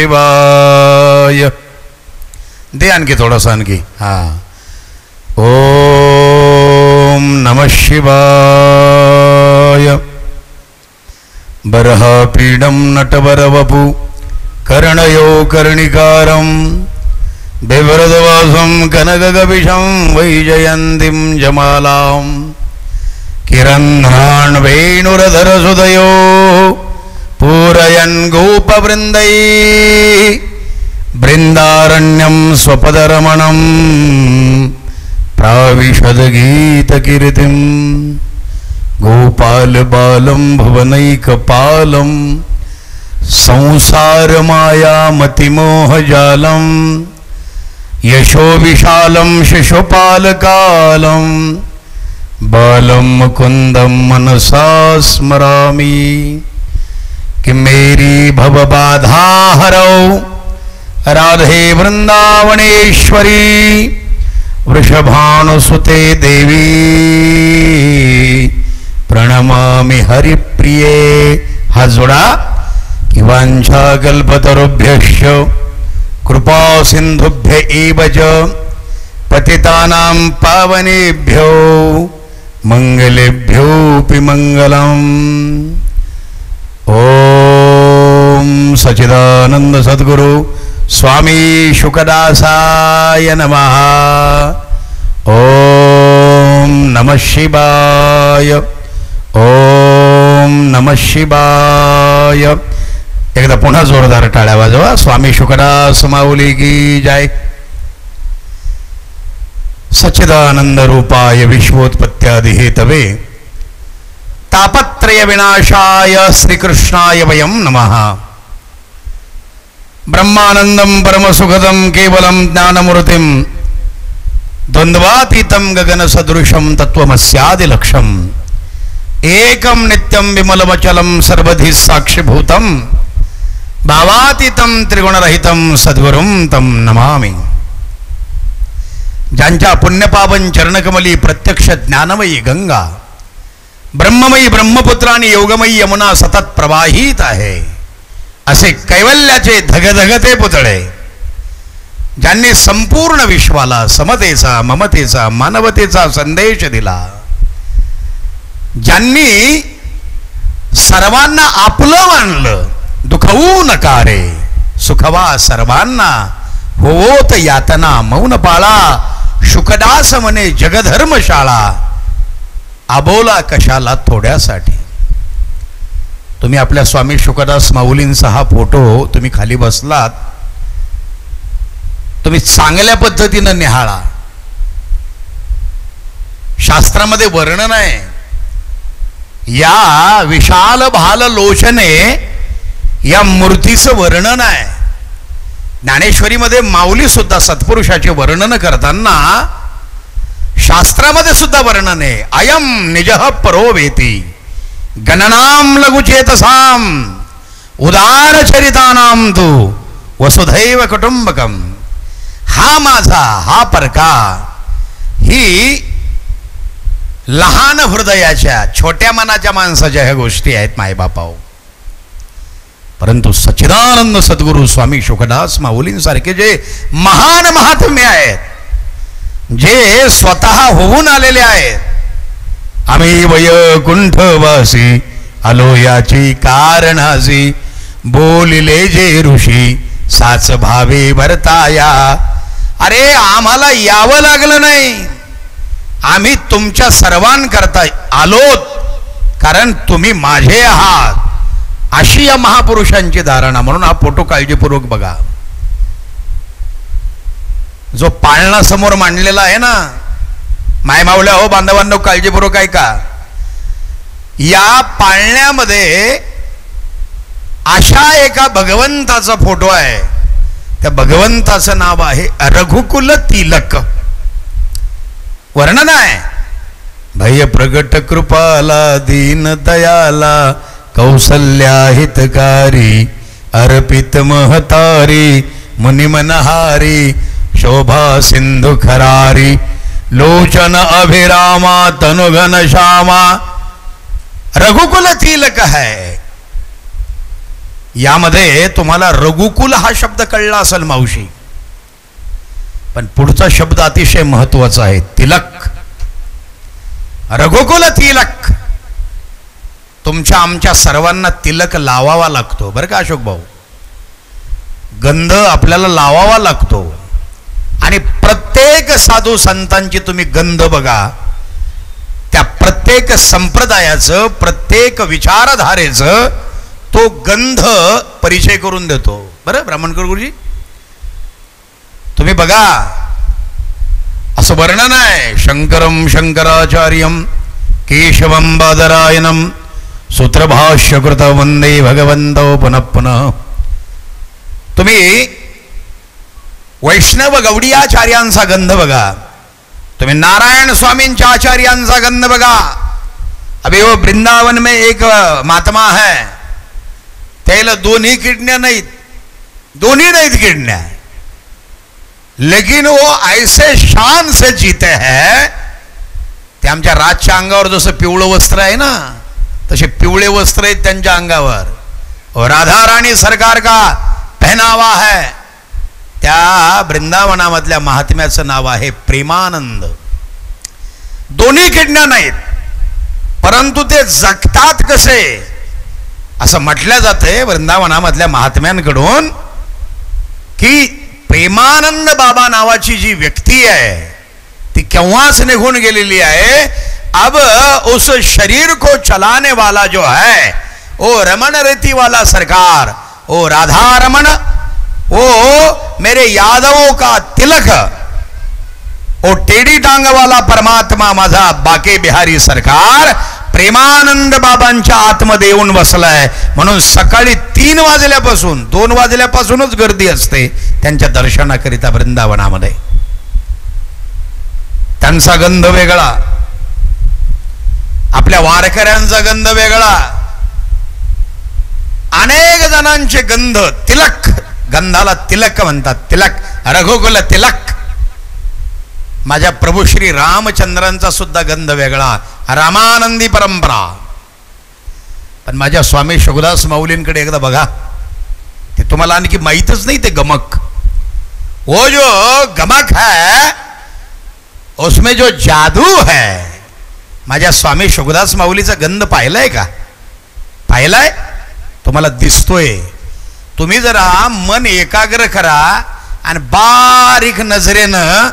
शिवाय. दे आणखी थोडंसं आणखी. हां. ओम नमः शिवाय. बर्हापीडं नटवरवपु कर्णयो कर्णिकारं बिभ्रदवासं कनकगपिशं वैजयन्तीं जमालां किरन्ध्रान् वेणुरधरसुदयो पूरयन् गोपवृन्दै बृन्दारण्यं स्वपदरमणं प्राविशद्गीतकीर्तिं गोपालबालं भुवनैकपालं संसारमायामतिमोहजालं यशोविशालं शिशुपालकालं बालं मुकुन्दं मनसा स्मरामि. किमेरी भवबाधाहरौ राधे वृंदावनेश्वरी वृषभानुसुते देवी प्रणमामि हरिप्रिये. हा जोडा. किवांछा कल्पतरुभ्यश्च कृपा सिंधुभ्य एव च पतितानां पावनेभ्यो मंगलेभ्योऽपि मंगलम्. ओम सच्चिदानंद सद्गुरु स्वामी शुकदासाय नमः. ओम नमः शिवाय. ओम नमः शिवाय. एकदा पुन्हा जोरदार टाळ्या वाजवा. स्वामी शुकदास माऊली की जय. सच्चिदानंद रूपाय विश्वोत्पत्त्यादि हेतवे तापत्रय विनाशाय श्रीकृष्णाय वयं नमः. ब्रह्मानंदं परमसुखदं केवलं ज्ञानमूर्तिं द्वन्द्वातीतं गगनसदृशं तत्त्वमस्यादिलक्ष्यम् एकं नित्यं विमलमचलं सर्वधि साक्षिभूतं भावातीतं त्रिगुणरहितं सद्गुरुं तं नमामि. ज्यांच्या पुण्यपावन चरणकमली प्रत्यक्ष ज्ञानमयी गंगा ब्रह्ममयी ब्रह्मपुत्र आणि योगमयी यमुना सतत प्रवाहित आहे असे कैवल्याचे धगधगते पुतळे ज्यांनी संपूर्ण विश्वाला समतेचा ममतेचा मानवतेचा संदेश दिला, ज्यांनी सर्वांना आपलं मानलं, दुखवू नका रे सुखवा सर्वांना होत यातना मौन पाळा शुकदास म्हणे जगधर्मशाळा आबोला कशाला थोड्यासाठी. तुम्ही आपल्या स्वामी शुकदास माऊलींचा हा फोटो तुम्ही खाली बसलात, तुम्ही चांगल्या पद्धतीनं निहाळा. शास्त्रामध्ये वर्णन आहे या विशाल भाल लोचने या मूर्तीचं वर्णन आहे. ज्ञानेश्वरीमध्ये माऊली सुद्धा सत्पुरुषाचे वर्णन करताना शास्त्रामध्ये सुद्धा वर्णन आहे. अयम निजः परो वेती गणनाम लघुचेतसाम उदारचरितानाम तू वसुधैव कुटुंबकम. हा माझा हा परका ही लहान हृदयाच्या छोट्या मनाच्या माणसाच्या ह्या गोष्टी आहेत मायबापाओ. परंतु सच्चिदानंद सद्गुरु स्वामी शुकदास माऊलींसारखे जे महान महात्म्य आहेत, जे स्वतः होऊन आलेले आहेत, आम्ही वैकुंठवासी आलो याची कारणासी बोलिले जे ऋषी साच भावे भरताया. अरे आम्हाला यावं लागलं नाही, आम्ही तुमच्या सर्वांकरता आलोत कारण तुम्ही माझे आहात अशी या महापुरुषांची धारणा. म्हणून हा फोटो काळजीपूर्वक बघा. जो पाळणा समोर मांडलेला आहे ना, माय मावल्या हो बांधवांनो काळजीपूर्वक ऐका. या पाळण्यामध्ये अशा एका भगवंताचा फोटो आहे. त्या भगवंताचं नाव आहे रघुकुल तिलक. वर्णन आहे भय प्रगट कृपाला दीन दयाला कौसल्या हितकारी अर्पित महतारी मुनिमनहारी शोभा सिंधु खरारी लोचन अभिरामा तनुघन श्यामा. रघुकुल तिलक है. यामध्ये तुम्हाला रघुकुल हा शब्द कळला असेल मावशी, पण पुढचा शब्द अतिशय महत्वाचा आहे, तिलक. रघुकुल तिलक. तुमच्या आमच्या सर्वांना तिलक लावावा लागतो बरं का अशोक भाऊ. गंध आपल्याला लावावा लागतो. आणि प्रत्येक साधू संतांची तुम्ही गंध बघा, त्या प्रत्येक संप्रदायाचं, प्रत्येक विचारधारेचं तो गंध परिचय करून देतो. बरं ब्राह्मणकर गुरुजी, तुम्ही बघा, असं वर्णन आहे, शंकरम शंकराचार्यम केशवम बादरायणम सूत्रभाष्यकृत वंदे भगवंतो पुनः पुनः. तुम्ही वैष्णव गौडीयाचार्यांचा गंध बघा, तुम्ही नारायण स्वामींच्या आचार्यांचा गंध बघा. अभी वो वृंदावन में एक महात्मा है, त्याला दोन्ही किडन्या नाहीत, दोन्ही नाहीत किडन्या, लेकिन वो ऐसे शान से जीते हैं. ते आमच्या राजच्या अंगावर जसं पिवळं वस्त्र आहे ना, तसे पिवळे वस्त्र आहेत त्यांच्या अंगावर. और राधा राणी सरकार का पहनावा है. त्या वृंदावनामधल्या महात्म्याचं नाव आहे प्रेमानंद. दोन्ही किडन्या नाहीत, परंतु ते जगतात कसे असं म्हटलं जाते वृंदावनामधल्या महात्म्यांकडून की प्रेमानंद बाबा नावाची जी व्यक्ती आहे ती केव्हाच निघून गेलेली आहे. अब उस शरीर को चलाने वाला जो है वो रमण रेती वाला सरकार, ओ राधा रमण, वो मेरे यादवों का तिलक, ओ टेढ़ी टांग वाला परमात्मा माझा बाके बिहारी सरकार प्रेमानंद बाबांच्या आतमध्ये येऊन बसलाय. म्हणून सकाळी 3 वाजल्यापासून 2 वाजल्यापासूनच गर्दी असते त्यांच्या दर्शनाकरिता वृंदावनामध्ये. त्यांचा गंध वेगळा, आपल्या वारकऱ्यांचा गंध वेगळा, अनेक जणांचे गंध. तिलक, गंधाला तिलक म्हणतात, तिलक, रघुकुल तिलक. माझ्या प्रभू श्री रामचंद्रांचा सुद्धा गंध वेगळा, रामानंदी परंपरा. पण माझ्या स्वामी शुकदास माऊलींकडे एकदा बघा, ते तुम्हाला आणखी माहीतच नाही ते गमक. वो जो गमक है उसमें जो जादू है, माझ्या स्वामी शुकदास माऊलीचा गंध पाहिलाय का? पाहिलाय? तुम्हाला दिसतोय. तुम्ही जरा मन एकाग्र करा आणि बारीक नजरेनं,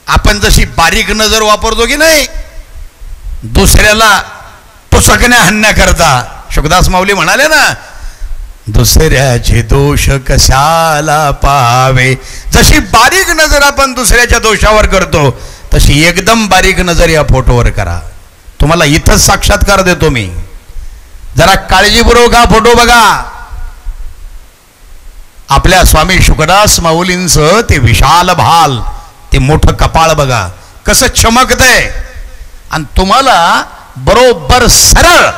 आपण जशी बारीक नजर वापरतो की नाही दुसऱ्याला पुसकण्या हाणण्याकरता, शुकदास माऊली म्हणाले ना, दुसऱ्याचे दोष कशाला पावे. जशी बारीक नजर आपण दुसऱ्याच्या दोषावर करतो तशी एकदम बारीक नजर या फोटोवर करा. तुम्हाला इथंच साक्षात्कार देतो मी. जरा काळजीपूर्वक हा फोटो बघा. आपल्या स्वामी शुकदास माऊलींचं ते विशाल भाल, ते मोठं कपाळ बघा कसं चमकतंय. आणि तुम्हाला बरोबर सरळ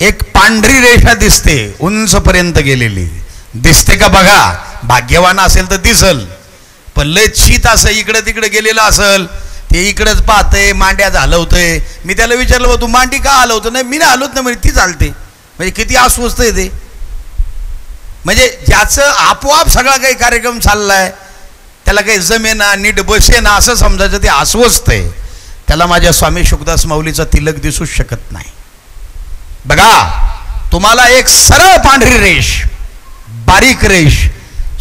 एक पांढरी रेषा दिसते, उंचपर्यंत गेलेली दिसते का बघा. भाग्यवान असेल तर दिसल, पण लय शीत असं इकडे तिकडे गेलेलं असेल, ते इकडेच पाहतंय, मांड्या हलवतंय. मी त्याला विचारलं, बा तू मांडी का हलवतो? नाही मी नाही हलवत नाही म्हणजे ती चालते. म्हणजे किती अस्वस्थ आहे ते. म्हणजे ज्याचं आपोआप सगळा काही कार्यक्रम चाललाय, त्याला काही जमेना, नीट बसेना असं समजायचं, ते अस्वस्थ आहे. त्याला माझ्या स्वामी शुकदास माऊलीचा तिलक दिसूच शकत नाही. बघा, तुम्हाला एक सरळ पांढरी रेष, बारीक रेष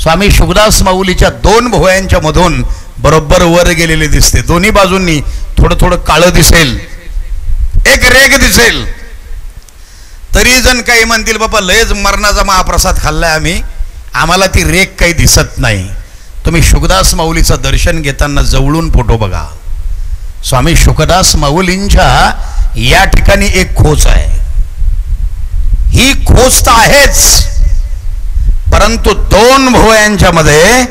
स्वामी शुकदास माऊलीच्या 2 भुवयांच्या मधून बरोबर वर गेलेली दिसते. दोन्ही बाजूंनी थोडं थोडं काळं दिसेल, एक रेग दिसेल. तरी जण काही म्हणतील, बाबा लयच मरणाचा महाप्रसाद खाल्लाय आम्ही, आम्हाला ती रेग काही दिसत नाही. तुम्ही शुकदास माऊलीचं दर्शन घेताना जवळून फोटो बघा. स्वामी शुकदास माऊलींच्या या ठिकाणी एक खोच आहे. ही खोच तर आहेच, परंतु 2 भुवयांच्या मध्ये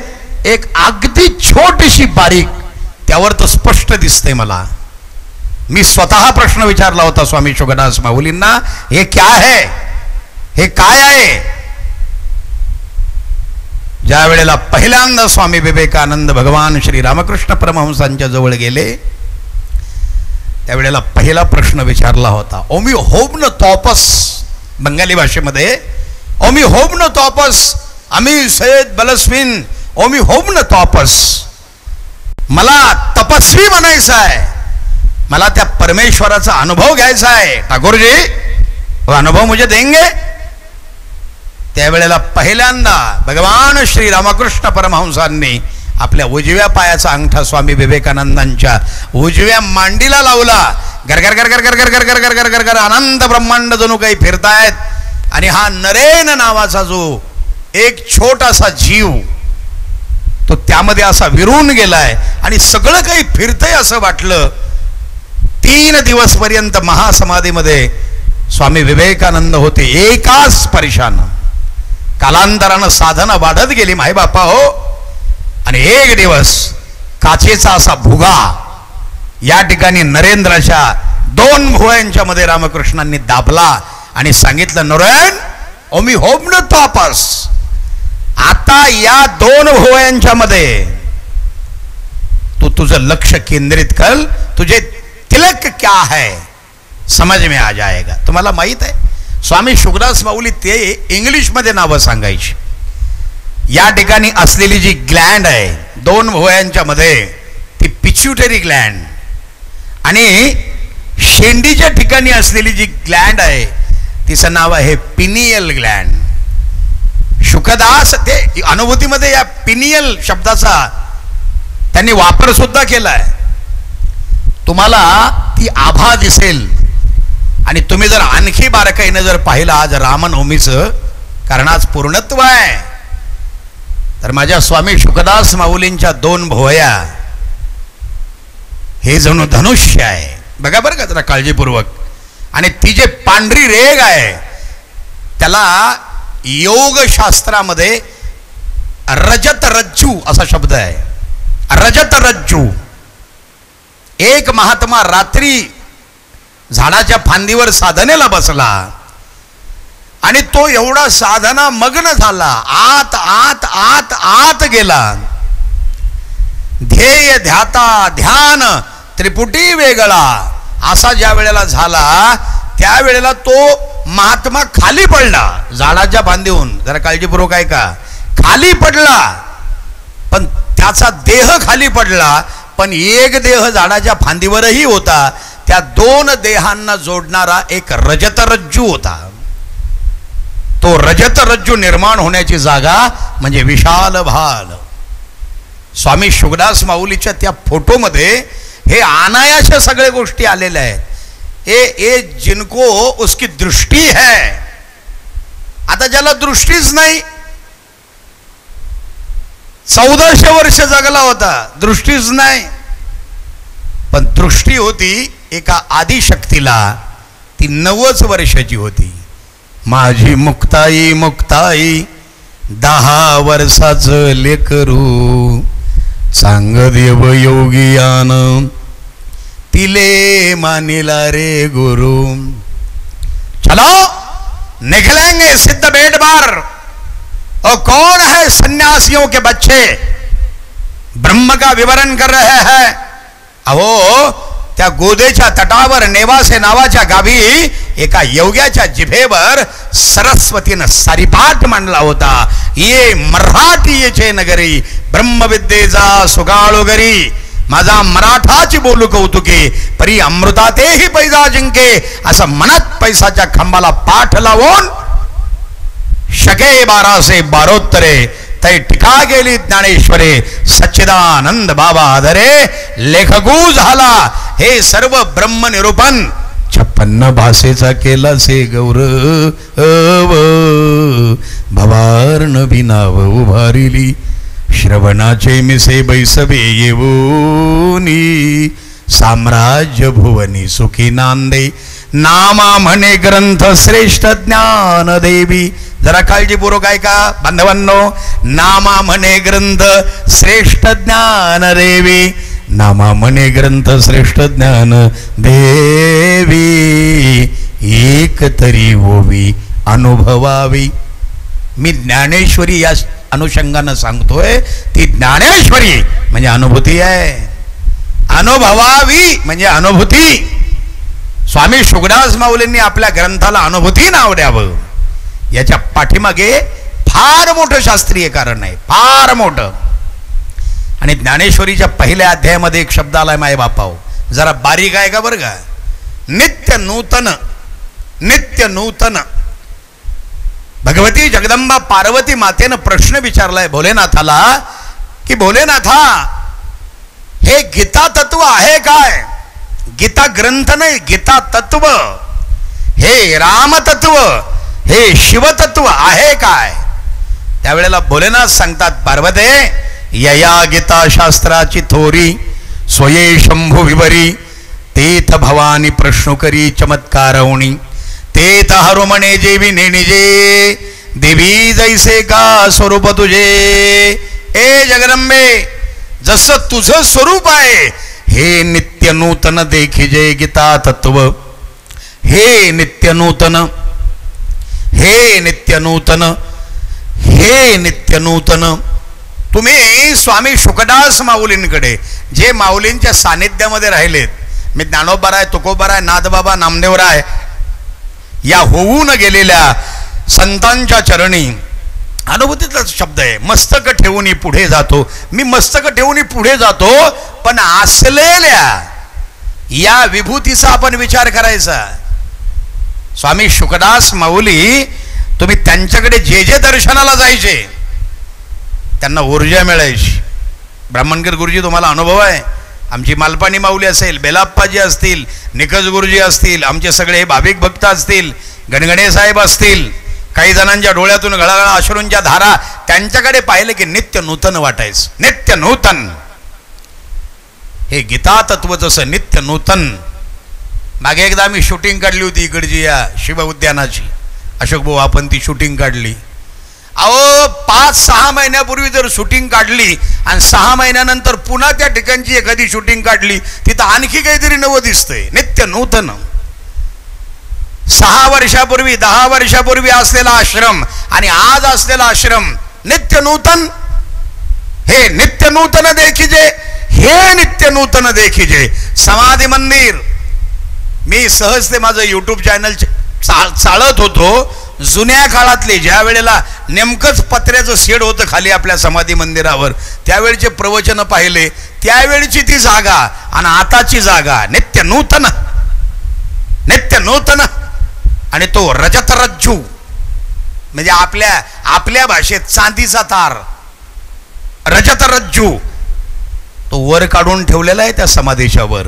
एक अगदी छोटीशी बारीक, त्यावर तर स्पष्ट दिसते मला. मी स्वतः प्रश्न विचारला होता स्वामी शुकदास माऊलींना, हे क्या है, हे काय आहे? ज्या वेळेला पहिल्यांदा स्वामी विवेकानंद भगवान श्री रामकृष्ण परमहंसांच्या जवळ गेले, त्यावेळेला पहिला प्रश्न विचारला होता, ओमी होम न तॉपस, बंगाली भाषेमध्ये ओमी होम न तोपस, आम्ही सय्यद बलस्विन ओमी होम न तोपस. मला तपस्वी बनायचं आहे, मला त्या परमेश्वराचा अनुभव घ्यायचा आहे. ठाकूरजी वो अनुभव मुझे देंगे. त्यावेळेला पहिल्यांदा भगवान श्री रामकृष्ण परमहंसांनी आपल्या उजव्या पायाचा अंगठा स्वामी विवेकानंदांच्या उजव्या मांडीला लावला. गरगर गरगर गरगर गरगर गरगर गरगर अनंत ब्रह्मांड जणू काही फिरतायत. आणि हा नरेन नावाचा जो एक छोटासा जीव तो त्यामध्ये असा विरून गेलाय आणि सगळं काही फिरतंय असं वाटलं. 3 दिवस पर्यंत महासमाधीमध्ये स्वामी विवेकानंद होते एकाच स्पर्शानं. कालांतरानं साधना वाढत गेली माई बापा हो. आणि एक दिवस काचेचा असा भुगा या ठिकाणी नरेंद्राच्या 2 भुवयांच्या मध्ये रामकृष्णांनी दाबला आणि सांगितलं, नरेन ओमी होम न तापस, आता या 2 भुवयांच्या मध्ये तू तुझं लक्ष केंद्रित कर. तुझे तिलक क्या है समझ में आ जाएगा. तुम्हाला माहित आहे स्वामी शुकदास माऊली ते इंग्लिश मध्ये नावं सांगायची. या ठिकाणी असलेली जी ग्लँड आहे 2 भुवयांच्या मध्ये ती पिच्युटरी ग्लँड आणि शेंडीच्या ठिकाणी असलेली जी ग्लँड आहे तिचं नाव आहे पिनियल ग्लँड. शुकदास ते अनुभूतीमध्ये या पिनियल शब्दाचा त्यांनी वापर सुद्धा केलाय. तुम्हाला ती आभा दिसेल आणि तुम्ही जर आणखी बारकाईनं जर पाहिलं आज रामनवमीचं, कारण आज पूर्णत्व आहे, तर माझ्या स्वामी शुकदास माऊलींच्या 2 भुवया हे जणू धनुष्य आहे. बघा बरं का जरा काळजीपूर्वक. आणि ती जे पांढरी रेग आहे त्याला योगशास्त्रामध्ये रजत रज्जू असा शब्द आहे. रजत रज्जू. एक महात्मा रात्री झाडाच्या फांदीवर साधनेला बसला आणि तो एवढा साधना मग्न झाला, आत आत आत आत गेला. ध्येय ध्याता ध्यान त्रिपुटी वेगळा असा ज्या वेळेला झाला त्यावेळेला तो महात्मा खाली पडला झाडाच्या फांदीहून. जरा काळजीपूर्वक ऐका. खाली पडला पण त्याचा देह खाली पडला, पण एक देह झाडाच्या फांदीवरही होता. त्या 2 देहांना जोडणारा एक रजतरज्जू होता. तो रजतरज्जू निर्माण होण्याची जागा म्हणजे विशाल भाल. स्वामी शुकदास माऊलीच्या त्या फोटोमध्ये हे अनायास सगळे गोष्टी आलेल्या आहेत. ए जिनको उसकी दृष्टी है. आता ज्याला दृष्टीच नाही, 1400 वर्ष जगला होता, दृष्टीच नाही, पण दृष्टी होती एका आदिशक्तीला, ती 90 वर्षाची होती. माझी मुक्ताई मुक्ताई 10 वर्षाचं लेकरू, सांग देव योगियान तिले मानिला रे गुरु. चलो निकलेंगे सिद्ध बेट बार. और कौन है सन्यासियों के बच्चे ब्रह्म का विवरण कर रहे हैं. अहो त्या गोदेच्या तटावर नेवासे नावाच्या गावी एका योग्याच्या जिभेवर सरस्वतीनं सारीपाठ मांडला होता. ये मराठीचे नगरी ब्रह्मविद्येचा सुगाळोगरी. माझा मराठाची बोलू कौतुके परी अमृतातेही पैजा जिंके. असं म्हणत पैसाच्या खांबाला पाठ लावून शके 12 बारोत्तरे तै टिका गेली ज्ञानेश्वरे. सच्चिदानंद बाबा आदरे लेखगू झाला. हे सर्व ब्रह्म निरूपण 56 भाषेचा केला से गौरव. भवार्ण बिनाव उभारिली श्रवणाचे मिसे बैसवे येवोनी. साम्राज्य भुवनी सुखी नांदे नामा म्हणे ग्रंथ श्रेष्ठ ज्ञान देवी. जरा काळजीपूर्वक ऐका बांधवांनो. नामा म्हणे ग्रंथ श्रेष्ठ ज्ञान देवी. नामा म्हणे ग्रंथ श्रेष्ठ ज्ञान देवी. एक तरी होवी अनुभवावी. मी ज्ञानेश्वरी या अनुषंगानं सांगतोय. ती ज्ञानेश्वरी म्हणजे अनुभूती आहे. अनुभवावी म्हणजे अनुभूती. स्वामी शुकदास माऊलींनी आपल्या ग्रंथाला अनुभूती नाव द्यावं याच्या पाठीमागे फार मोठं शास्त्रीय कारण आहे, फार मोठं. आणि ज्ञानेश्वरीच्या पहिल्या अध्यायामध्ये एक शब्द आलाय माय बापाओ, जरा बारीक आहे का बरं का. नित्य नूतन, नित्य नूतन. भगवती जगदंबा पार्वती मातेनं प्रश्न विचारलाय भोलेनाथाला की भोलेनाथा, हे गीता तत्व आहे काय? गीता ग्रंथ नाही, गीता तत्व, हे राम तत्व, हे शिवतत्व आहे काय? त्यावेळेला भोलेनाथ सांगतात, पार्वते, यया गीता शास्त्राची थोरी स्वये शंभू विवरी, तेथ भवानी प्रश्न करी चमत्कारवणी, तेथ हरुमणे जेवी नेणिजे, देवी जैसे का स्वरूप तुझे. ए जगदंबे, जसं तुझं स्वरूप आहे हे नित्य नूतन देखिजे गीता तत्व, हे नित्य नूतन, हे नित्य नूतन, हे नित्य नूतन. तुम्ही स्वामी शुकदास माऊलींकडे, जे माऊलींच्या सानिध्यामध्ये राहिलेत, मी ज्ञानोबाराय, तुकोबाराय, नाथबाबा, नामदेवराय या होऊन गेलेल्या संतांच्या चरणी, अनुभूतीतला शब्द आहे, मस्तक ठेवून पुढे जातो. मी मस्तक ठेवून पुढे जातो, पण असलेल्या या विभूतीचा आपण विचार करायचा. स्वामी शुकदास माऊली, तुम्ही त्यांच्याकडे जे जे दर्शनाला जायचे त्यांना ऊर्जा मिळायची. ब्राह्मणकर गुरुजी तुम्हाला अनुभव आहे, आमची मालपाणी माऊली असेल, बेलाप्पाजी असतील, निकज गुरुजी असतील, आमचे सगळे हे भाविक भक्त असतील, गणगणे साहेब असतील, काही जणांच्या डोळ्यातून गळागळा अश्रूंच्या धारा, त्यांच्याकडे पाहिलं की नित्य नूतन वाटायचं. नित्य नूतन, हे गीता तत्व जसं नित्य नूतन. मागे एकदा आम्ही शूटिंग काढली होती इकडची या शिव उद्यानाची, अशोक भाऊ आपण ती शूटिंग काढली. अहो 5-6 महिन्यापूर्वी जर शूटिंग काढली आणि 6 महिन्यानंतर पुन्हा त्या ठिकाणची एखादी शूटिंग काढली, तिथं आणखी काहीतरी नवं दिसतंय. नित्य नूतन. 6 वर्षापूर्वी 10 वर्षापूर्वी असलेला आश्रम आणि आज असलेला आश्रम नित्य नूतन. हे नित्य नूतन देखिजे, हे नित्य नूतन देखिजे. समाधी मंदिर, मी सहज ते माझं यूट्यूब चॅनल चालत होतो. जुन्या काळातले, ज्या वेळेला नेमकंच पत्र्याचं शेड होतं खाली आपल्या समाधी मंदिरावर, त्यावेळचे प्रवचन पाहिले, त्यावेळची ती जागा आणि आताची जागा नित्य नूतन, नित्य नूतन. आणि तो रजत रज्जू, म्हणजे आपल्या भाषेत चांदीचा तार, रजत रज्जू, तो वर काढून ठेवलेला आहे त्या समाधीच्या वर.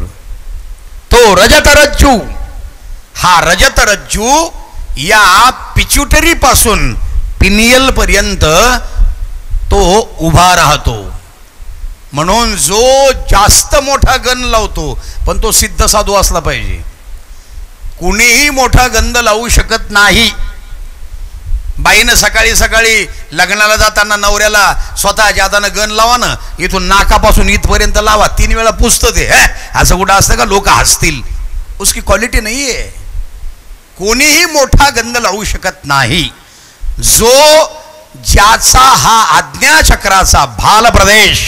तो रजत रज्जू, हा रजत रज्जू या पिच्युटरी पासून पिनियल पर्यंत तो उभा राहतो. म्हणून जो जास्त मोठा गण लावतो, पण तो सिद्ध साधू असला पाहिजे. कुणीही मोठा गंध लावू शकत नाही. बाईनं सकाळी सकाळी लग्नाला जाताना नवऱ्याला स्वतःच्या हातानं गण लावा ना, इथून नाकापासून इथपर्यंत लावा, 3 वेळा पुसतं ते. असं कुठं असतं का? लोक हसतील. उसकी क्वालिटी नाही आहे. कोणीही मोठा गंध लावू शकत नाही. जो ज्याचा हा आज्ञाचक्राचा भाल प्रदेश,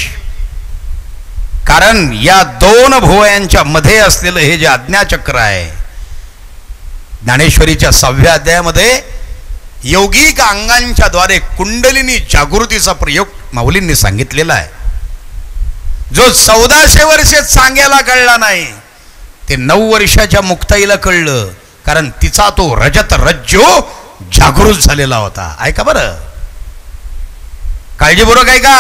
कारण या 2 भुवयांच्या मध्ये असलेलं हे जे आज्ञाचक्र आहे, ज्ञानेश्वरीच्या 6व्या अध्यायामध्ये यौगिक अंगांच्या द्वारे कुंडलिनी जागृतीचा प्रयोग माऊलींनी सांगितलेला आहे. जो 1400 वर्षे सांग्याला कळला नाही, ते 9 वर्षाच्या मुक्ताईला कळलं, कारण तिचा तो रजत रज्जू जागृत झालेला होता. ऐका बरं, काळजीपूर्वक ऐका.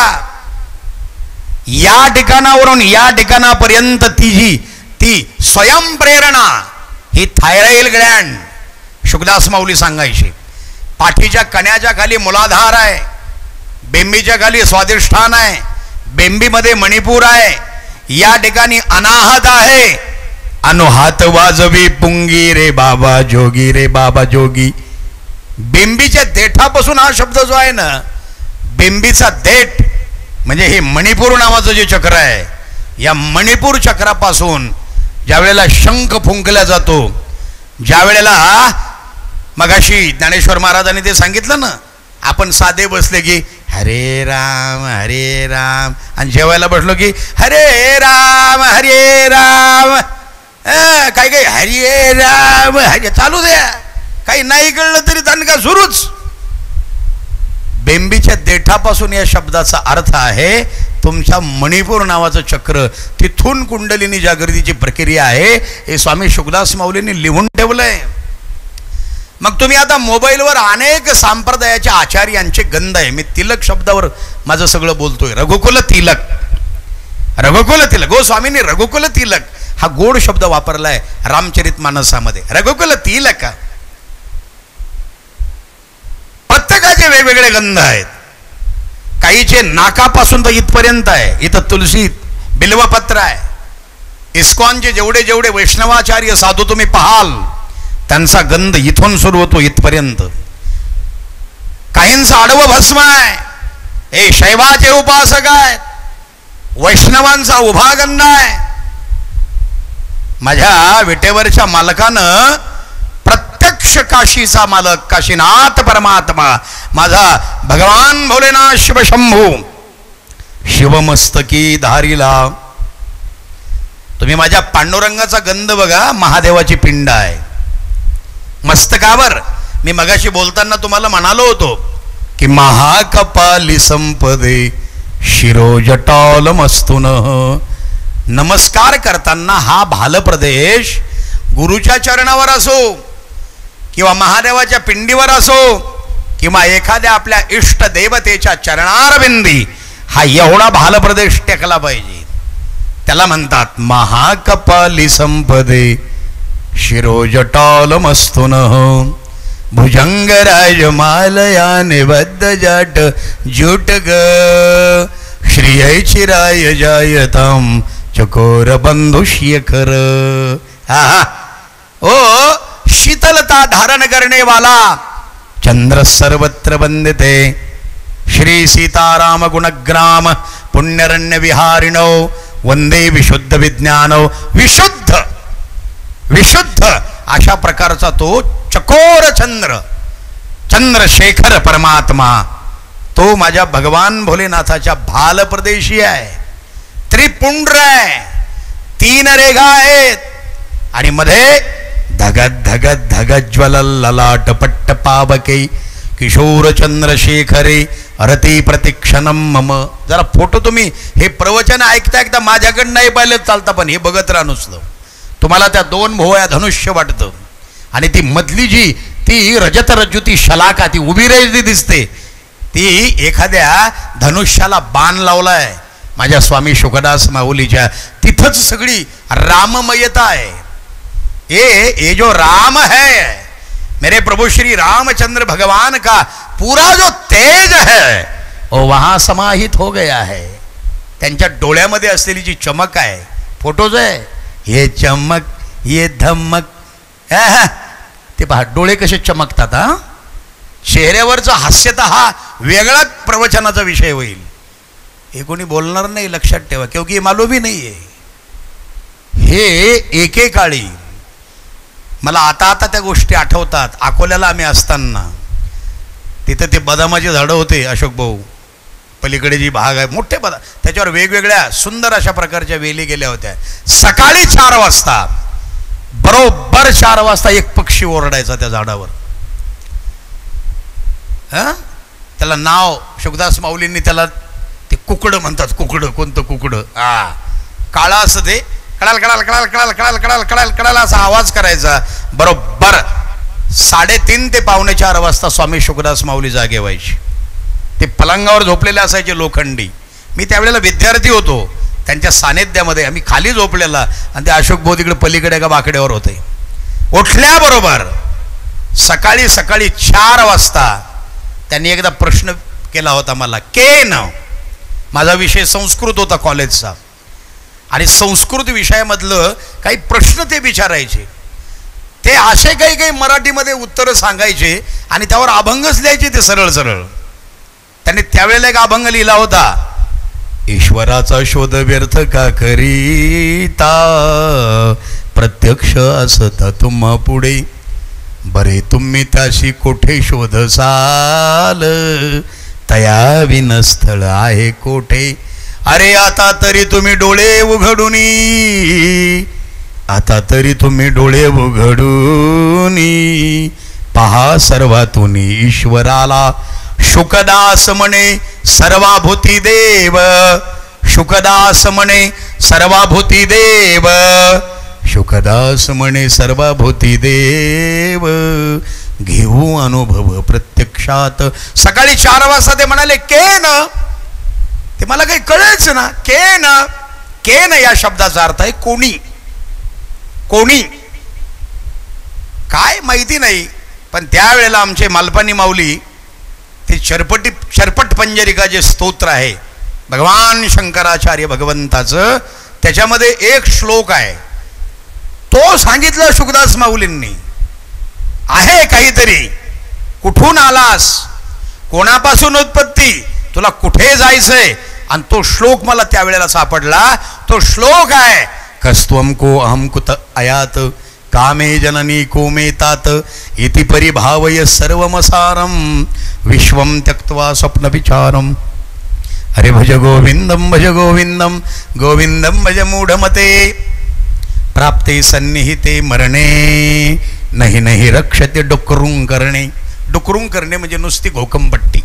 या ठिकाणावरून या ठिकाणापर्यंत ती स्वयंप्रेरणा, ही थायरॉइड ग्लँड, शुकदास माऊली सांगायची. पाठीच्या कण्याच्या खाली मूलाधार आहे, बेंबीच्या खाली स्वादिष्ठान आहे, बेंबीमध्ये मणिपूर आहे, या ठिकाणी अनाहत आहे. अनुहात वाजवी पुंगी रे बाबा जोगी, रे बाबा जोगी. बेंबीच्या देठापासून हा शब्द जो आहे ना, बेंबीचा देठ म्हणजे हे मणिपूर नावाचं जे चक्र आहे, या मणिपूर चक्रापासून ज्या वेळेला शंख फुंकला जातो, ज्या वेळेला मगाशी ज्ञानेश्वर महाराजांनी ते सांगितलं ना, आपण साधे बसले की हरे राम आणि जेवायला बसलो की हरे राम काही हरे राम हरे चालू द्या. काही नाही कळलं तरी दणका सुरूच. बेंबीच्या देठापासून या शब्दाचा अर्थ आहे तुमच्या मणिपूर नावाचं चक्र, तिथून कुंडलिनी जागृतीची प्रक्रिया आहे, हे स्वामी शुकदास माऊलींनी लिहून ठेवलंय. मग तुम्ही आता मोबाईलवर अनेक संप्रदायाच्या आचार्यांचे गंध आहे. मी तिलक शब्दावर माझं सगळं बोलतोय. रघुकुल तिलक, रघुकुल तिलक, गोस्वामींनी रघुकुल तिलक हा गोड शब्द वापरलाय रामचरित मानसामध्ये. रघुकुल तिलक, प्रत्येकाचे वेगवेगळे गंध आहेत. काहीचे नाकापासून तर इथपर्यंत आहे, इथं तुलसी बिल्वपत्र आहे. इस्कॉनचे जेवढे जेवढे वैष्णवाचार्य साधू तुम्ही पाहाल त्यांचा गंध इथून सुरू होतो इथपर्यंत. काहींचा आडवं भस्म आहे, हे शैवाचे उपासक आहेत. वैष्णवांचा उभा गंध आहे. माझ्या विटेवरच्या मालकानं प्रत्यक्ष काशीचा मालक काशीनाथ परमात्मा माझा भगवान भोलेनाथ शिवशंभू शिवमस्तकी धारिला. तुम्ही माझ्या पांडुरंगाचा गंध बघा, महादेवाची पिंड आहे मस्तकावर. मी मगाशी बोलताना तुम्हाला म्हणालो होतो की महाकपाली संपदे शिरोजटाल मस्तुन. नमस्कार करताना हा भाल प्रदेश गुरुच्या चरणावर असो किंवा महादेवाच्या पिंडीवर असो किंवा एखाद्या आपल्या इष्ट देवतेच्या चरणारविंदी हा एवढा भाल प्रदेश टेकला पाहिजे. त्याला म्हणतात महाकपाली संपदे शिरोजटाल मस्तुन. भुजंगराज मालया निबद्ध जाट जुट ग श्रिय चिराय जायताम चकोर बंधु शेखर. हा ओ शीतलता धारण करने वाला चंद्र सर्वत्र वंदिते. श्री सीताराम गुणग्राम पुण्यरण्य विहारिणो वंदे विशुद्ध विज्ञानो. विशुद्ध विशुद्ध अशा प्रकारचा तो चकोर चंद्र चंद्रशेखर परमात्मा तो माझ्या भगवान भोलेनाथाच्या भाल प्रदेशी आहे. त्रिपुंड्र आहे, 3 रेघा आहेत आणि मध्ये धगत धगत धगत ज्वल ललाट पट्ट पावके किशोर चंद्रशेखरे अरती प्रतिक्षणम मम. जरा फोटो तुम्ही हे प्रवचन ऐकता ऐकता माझ्याकडे नाही पाहिलं चालतं, पण हे बघत राहा नुसतं. तुम्हाला त्या 2 भोवया धनुष्य वाटतं आणि ती मधली जी ती रजत रज्जुती शलाका ती उभी राहिली दिसते, ती एखाद्या धनुष्याला बाण लावलाय माझ्या स्वामी शुकदास माऊलीच्या. तिथंच सगळी राममयता आहे. ये जो राम है मेरे प्रभु श्री रामचंद्र भगवान का पूरा जो तेज है वो वहां समाहित हो गया है. त्यांच्या डोळ्यामध्ये असलेली जी चमक आहे, फोटोज आहे, ये चमक ये धमक, ते पहा डोळे कसे चमकतात. हा चेहऱ्यावरचा हास्यता हा वेगळा प्रवचनाचा विषय होईल. हे कोणी बोलणार नाही, लक्षात ठेवा, क्योंकि ये मालूम नाही आहे. हे एकेकाळी मला आता त्या गोष्टी आठवतात. अकोल्याला आम्ही असताना तिथं ते बदामाची झाडं होते, अशोक भाऊ पलीकडे जी भाग आहे मोठे बदाम, त्याच्यावर वेगवेगळ्या सुंदर अशा प्रकारच्या वेली गेल्या होत्या. सकाळी 4 वाजता बरोबर 4 वाजता एक पक्षी ओरडायचा त्या झाडावर. त्याला नाव शुकदास माऊलींनी त्याला ते कुकडं म्हणतात. कुकडं, कोणतं कुकडं? काळा असं ते कडाल कडाल कडाल कडाल कडाल कडाल कडाल कडाल असा आवाज करायचा. बरोबर 3:30 ते 3:45 वाजता स्वामी शुकदास माऊली जागे व्हायची. ते पलंगावर झोपलेले असायचे लोखंडी. मी त्यावेळेला विद्यार्थी होतो, त्यांच्या सानिध्यामध्ये आम्ही खाली झोपलेला आणि ते अशोक भाऊ तिकडे पलीकडे एका बाकड्यावर होते. उठल्याबरोबर सकाळी 4 वाजता त्यांनी एकदा प्रश्न केला होता मला. माझा विषय संस्कृत होता कॉलेजचा आणि संस्कृत विषयामधलं काही प्रश्न ते विचारायचे. ते असे काही मराठीमध्ये उत्तरं सांगायचे आणि त्यावर अभंगच लिहायचे ते सरळ सरळ. त्यांनी त्यावेळेला एक अभंग लिहिला होता. ईश्वराचा शोध व्यर्थ का करीता प्रत्यक्ष असता तुम्हा पुढे बरे तुम्ही त्याशी कोठे शोधसाल तया विनस्थळ आहे कोठे. अरे आता तरी तुम्ही डोळे उघडूनी, आता तरी तुम्ही डोळे उघडूनी पहा सर्वातून ईश्वराला शुकदास म्हणे सर्वाभूती देव, शुकदास म्हणे सर्वाभूती देव, शुकदास म्हणे सर्वाभूती देव, घेऊ अनुभव प्रत्यक्षात. सकाळी 4 वाजता ते म्हणाले केन, ते मला काही कळेच ना. केन, केन या शब्दाचा अर्थ आहे कोणी. कोणी काय माहिती नाही, पण त्यावेळेला आमचे मालपानी माऊली ते शरपट पंजरिका जे स्तोत्र आहे भगवान शंकराचार्य भगवंताचं, त्याच्यामध्ये एक श्लोक आहे, तो सांगितलं शुकदास माऊलींनी. आहे काहीतरी, कुठून आलास, कोणापासून उत्पत्ती, तुला कुठे जायचंय, आणि तो श्लोक मला त्यावेळेला सापडला. तो श्लोक आहे कस्त्वम को अहम कुत आयात कामे जननी कोमेतात इति परिभावय सर्वमसारम विश्वम त्यक्त्वा स्वप्न विचारम. अरे भज गोविंदम गोविंदम भज मूढमते प्राप्ते सन्निहिते मरणे नाही नाही रक्षते डुकरुंग करणे. डुकरुंग करणे म्हणजे नुसती घोकंपट्टी,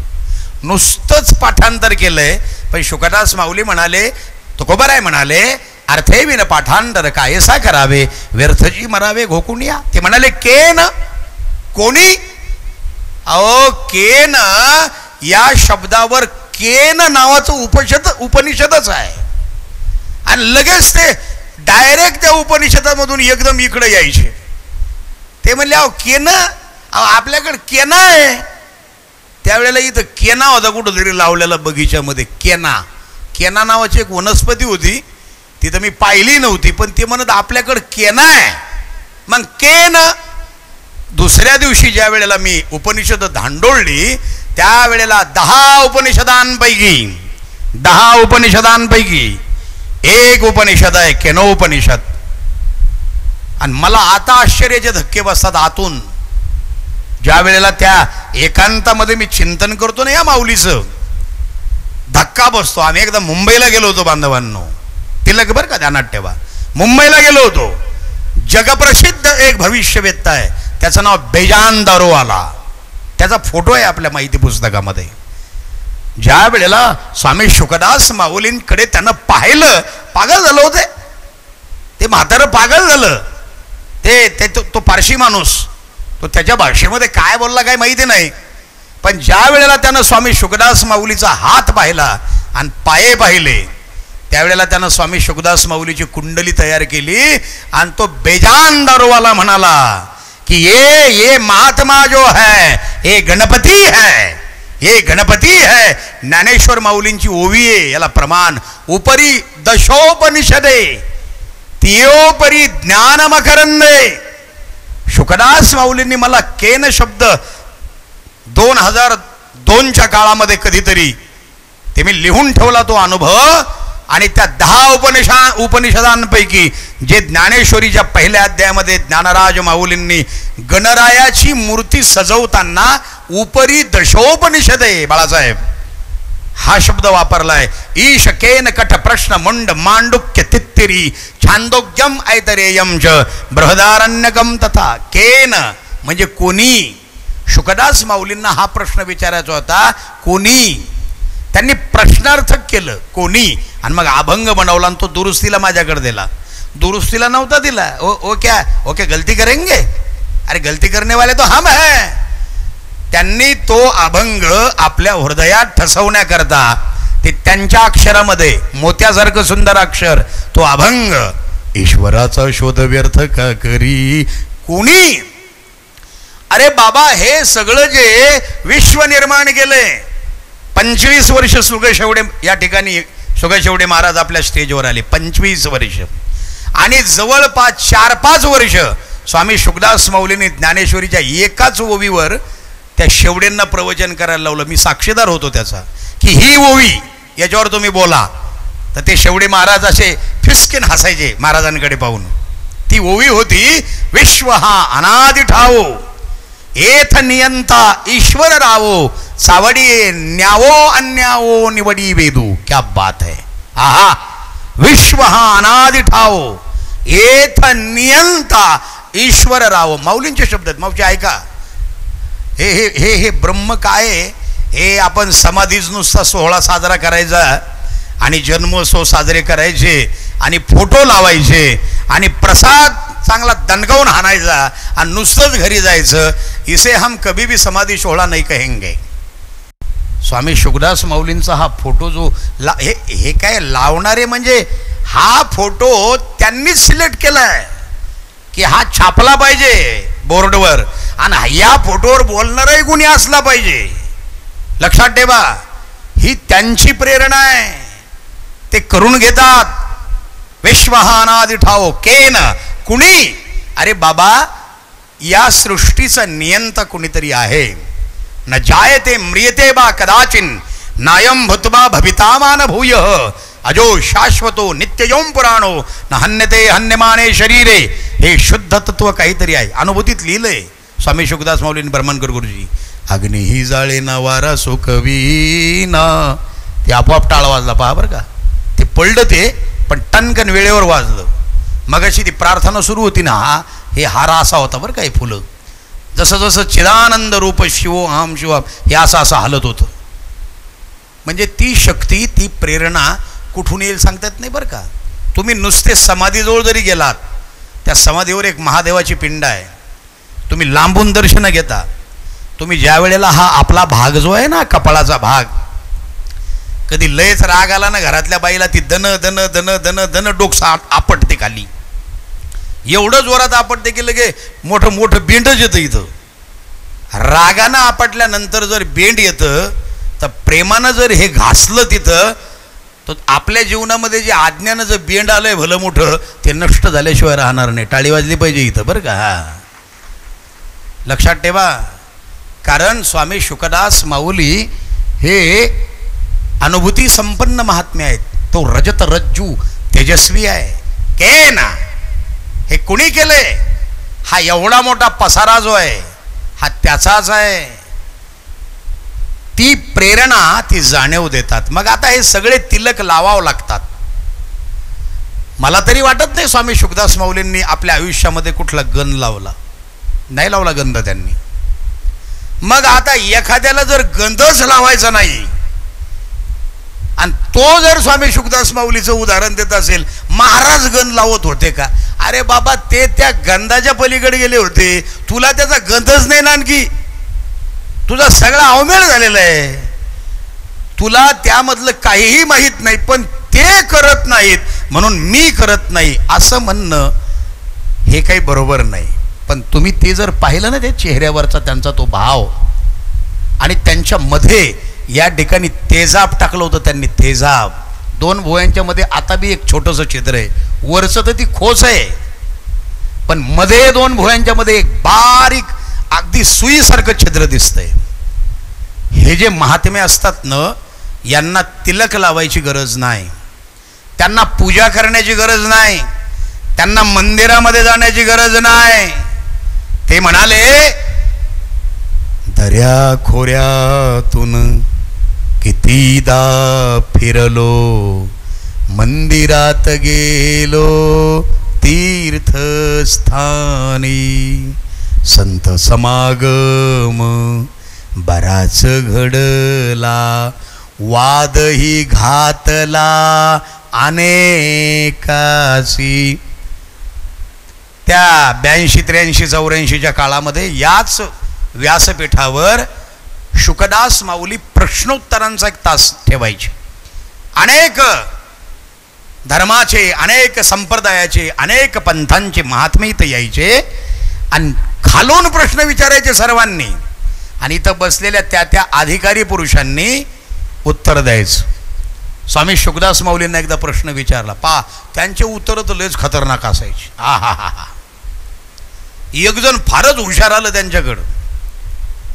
नुसतंच पाठांतर केलंय. पण शुकदास माऊली म्हणाले, तुकोबाराय म्हणाले, अर्थे विन पाठांतर कायसा करावे व्यर्थजी मरावे घोकुनिया. ते म्हणाले केन, कोणी. अहो केन या शब्दावर केन नावाचं उपनिषदच आहे, आणि लगेच ते डायरेक्ट त्या उपनिषदामधून एकदम इकडे यायचे. ते म्हणले अहो केन, अहो आपल्याकडे केना आहे. त्यावेळेला इथं केना होता कुठंतरी लावलेला बगीच्यामध्ये. केना, केना नावाची एक वनस्पती होती, तिथं मी पाहिली नव्हती, पण ते म्हणत आपल्याकडे केना आहे. मग केन. दुसऱ्या दिवशी ज्या वेळेला मी उपनिषद धांडोळली, त्यावेळेला 10 उपनिषदांपैकी एक उपनिषद आहे केनोपनिषद. आणि मला आता आश्चर्याचे धक्के बसतात आतून, ज्या वेळेला त्या एकांतामध्ये मी चिंतन करतो ना या माऊलीचं, धक्का बसतो. आम्ही एकदा मुंबईला गेलो होतो बांधवांनो, तिलक बरं का ध्यानात ठेवा, मुंबईला गेलो होतो. जगप्रसिद्ध एक भविष्यवेत्ता आहे, त्याचं नाव बेजान दारोवाला, त्याचा फोटो आहे आपल्या माहिती पुस्तकामध्ये. ज्या वेळेला स्वामी शुकदास माऊलींकडे त्यानं पाहिलं, पागल झालं होते ते, म्हातारं पागल झालं. ते तो पारशी माणूस, तो त्याच्या भाषेमध्ये काय बोलला काय माहिती नाही, पण ज्या वेळेला त्यानं स्वामी शुकदास माऊलीचा हात पाहिला आणि पाये पाहिले, त्यावेळेला त्यानं स्वामी शुकदास माऊलीची कुंडली तयार केली. आणि तो बेजान दारोवाला म्हणाला कि ये महात्मा जो है ये गणपती है, ये गणपती है. ज्ञानेश्वर माऊलींची ओवी आहे याला प्रमाण. उपरी दशोपनिषदे तियोपरी ज्ञानमकरंदे. शुकदास माऊलींनी मला केन शब्द 2002च्या काळामध्ये कधीतरी ते मी लिहून ठेवला तो अनुभव. आणि त्या 10 उपनिषदांपैकी जे ज्ञानेश्वरीच्या पहिल्या अध्यायामध्ये ज्ञानराज माऊलींनी गणरायाची मूर्ती सजवताना उपरी दशोपनिषदे बाळासाहेब हा शब्द वापरलाय. ईश केन कठ प्रश्न मुंड मांडुक्य तित्तिरी छांदोग्यम ऐतरेयम च बृहदारण्यकम तथा. केन म्हणजे कोणी. शुकदास माऊलींना हा प्रश्न विचारायचा होता, कोणी. त्यांनी प्रश्नार्थक केलं कोणी, आणि मग अभंग बनवला आणि तो दुरुस्तीला माझ्याकडे दिला. दुरुस्तीला नव्हता दिला. ओके गलती करेंगे, अरे गलती करने वाले तो हम है. त्यांनी तो अभंग आपल्या हृदयात ठसवण्याकरता ते त्यांच्या अक्षरामध्ये मोत्यासारखं सुंदर अक्षर तो अभंग. ईश्वराचा शोध व्यर्थ का करी कोणी. अरे बाबा हे सगळं जे विश्व निर्माण केलंय, 25 वर्ष सुगशेवडे या ठिकाणी सुगशेवडे महाराज आपल्या स्टेजवर आले. 25 वर्ष आणि जवळपास 4-5 वर्ष स्वामी शुकदास माऊलींनी ज्ञानेश्वरीच्या एकाच ओवीवर त्या शेवडेंना प्रवचन करायला लावलं. मी साक्षीदार होतो त्याचा, की ही ओवी याच्यावर तुम्ही बोला. तर ते शेवडे महाराज असे फिसकेन हसायचे महाराजांकडे पाहून. ती ओवी होती, विश्व हा अनादि ठावो एथ नियंता ईश्वर रावो सावडी न्यावो अन्यावो निवडी वेदू. क्या बात है. आहा, विश्व हा अनादि ठावो एथ नियंता ईश्वर रावो. माऊलींचे शब्द आहेत, माऊची ऐका. हे ब्रह्म काय हे आपण समाधीच नुसता सोहळा साजरा करायचा आणि जन्मोत्सव साजरे करायचे आणि फोटो लावायचे आणि प्रसाद चांगला दणकावून हाणायचा आणि नुसतंच घरी जायचं, इसे हम कभी भी समाधी सोहळा नाही कहेंगे. स्वामी शुकदास माऊलींचा हा फोटो जो हे काय लावणारे म्हणजे हा फोटो त्यांनीच सिलेक्ट केलाय की हा छापला पाहिजे बोर्डवर आणि या फोटोवर बोलणारही कुणी असला पाहिजे. लक्षात ठेवा, ही त्यांची प्रेरणा आहे. ते करून घेतात. विश्वहानादि ठाओ केन, कुणी? अरे बाबा, या सृष्टीचा नियंता कुणीतरी आहे. न जायते म्रियते बा कदाचिन नायम भूतबा भवितामान भूय अजो शाश्वतो नित्ययोम पुराणो न हन्यते हन्यमाने शरीरे. हे शुद्ध तत्व काहीतरी आहे. अनुभूतीत लिहिलंय स्वामी शुकदास माऊलींनी ब्रह्मनकर गुरुजी. अग्निही जाळे ना वारा सुखवीना. ते आपोआप टाळ वाजला पहा बरं का. ते पडलं ते पण टनकन वेळेवर वाजलं. मग अशी ती प्रार्थना सुरू होती ना, हे हारा असा होता बरं का. हे फुलं जसं जसं चिदानंद रूप शिवो आम शिवा हे असं हलत होतं. म्हणजे ती शक्ती, ती प्रेरणा कुठून येईल सांगता येत नाही बरं का. तुम्ही नुसते समाधीजवळ जरी गेलात, त्या समाधीवर एक महादेवाची पिंड आहे. तुम्ही लांबून दर्शन घेता. तुम्ही ज्या वेळेला हा आपला भाग जो आहे ना, कपाळाचा भाग, कधी लयच राग आला ना घरातल्या बाईला, ती दन दन दन दन दन डोकसा आपटते खाली. एवढं जोरात आपटते की लगे मोठं मोठं बेंडच येतं इथं. रागानं आपटल्यानंतर जर बेंड येतं, तर प्रेमानं जर हे घासलं तिथं, तर आपल्या जीवनामध्ये जे आज्ञानं जर बेंड आलंय भलं मोठं, ते नष्ट झाल्याशिवाय राहणार नाही. टाळी वाजली पाहिजे इथं बरं का. हा लक्षात ठेवा. कारण स्वामी शुकदास माऊली हे अनुभूती संपन्न महात्मे आहेत. तो रजत रज्जू तेजस्वी आहे. के ना, हे कुणी केलंय? हा एवढा मोठा पसारा जो आहे हा त्याचाच आहे. ती प्रेरणा, ती जाणीव देतात. मग आता हे सगळे तिलक लावावं लागतात. मला तरी वाटत नाही स्वामी शुकदास माऊलींनी आपल्या आयुष्यामध्ये कुठला गंध लावला. नाही लावला गंध त्यांनी. मग आता एखाद्याला जर गंधच लावायचा नाही आणि तो जर स्वामी शुकदास माऊलीचं उदाहरण देत असेल, महाराज गंध लावत होते का? अरे बाबा, ते त्या गंधाच्या पलीकडे गेले होते. तुला त्याचा गंधच नाही ना, आणखी तुझा सगळा अवमेळ झालेला आहे. तुला त्यामधलं काहीही माहीत नाही, पण ते करत नाहीत म्हणून मी करत नाही असं म्हणणं हे काही बरोबर नाही. पण तुम्ही ते जर पाहिलं ना, ते चेहऱ्यावरचा त्यांचा तो भाव, आणि त्यांच्या मध्ये या ठिकाणी तेजाब टाकलं होतं त्यांनी. तेजाब, दोन भुवयांच्या मध्ये आता बी एक छोटंसं छिद्र आहे. वरचं तर ती खोस आहे, पण मध्ये दोन भुवयांच्या मध्ये एक बारीक अगदी सुईसारखं छिद्र दिसतंय. हे जे महात्मे असतात ना, यांना तिलक लावायची गरज नाही, त्यांना पूजा करण्याची गरज नाही, त्यांना मंदिरामध्ये जाण्याची गरज नाही. ते म्हणाले, दर्या खोऱ्यातून कितीदा फिरलो, मंदिरात गेलो तीर्थस्थानी, संत समागम बराच घडला, वादही घातला अनेकासी. त्या 82, 83, 84च्या काळामध्ये याच व्यासपीठावर शुकदास माऊली प्रश्नोत्तरांचा एक तास ठेवायचे. अनेक धर्माचे, अनेक संप्रदायाचे, अनेक पंथांचे महात्मे इथं यायचे आणि खालून प्रश्न विचारायचे सर्वांनी, आणि इथं बसलेल्या त्या त्या अधिकारी पुरुषांनी उत्तर द्यायचं. स्वामी शुकदास माऊलींना एकदा प्रश्न विचारला, पा त्यांचे उत्तर तर लयच खतरनाक असायचे. हा हा हा हा. एक जण फारच हुशार आलं त्यांच्याकडं.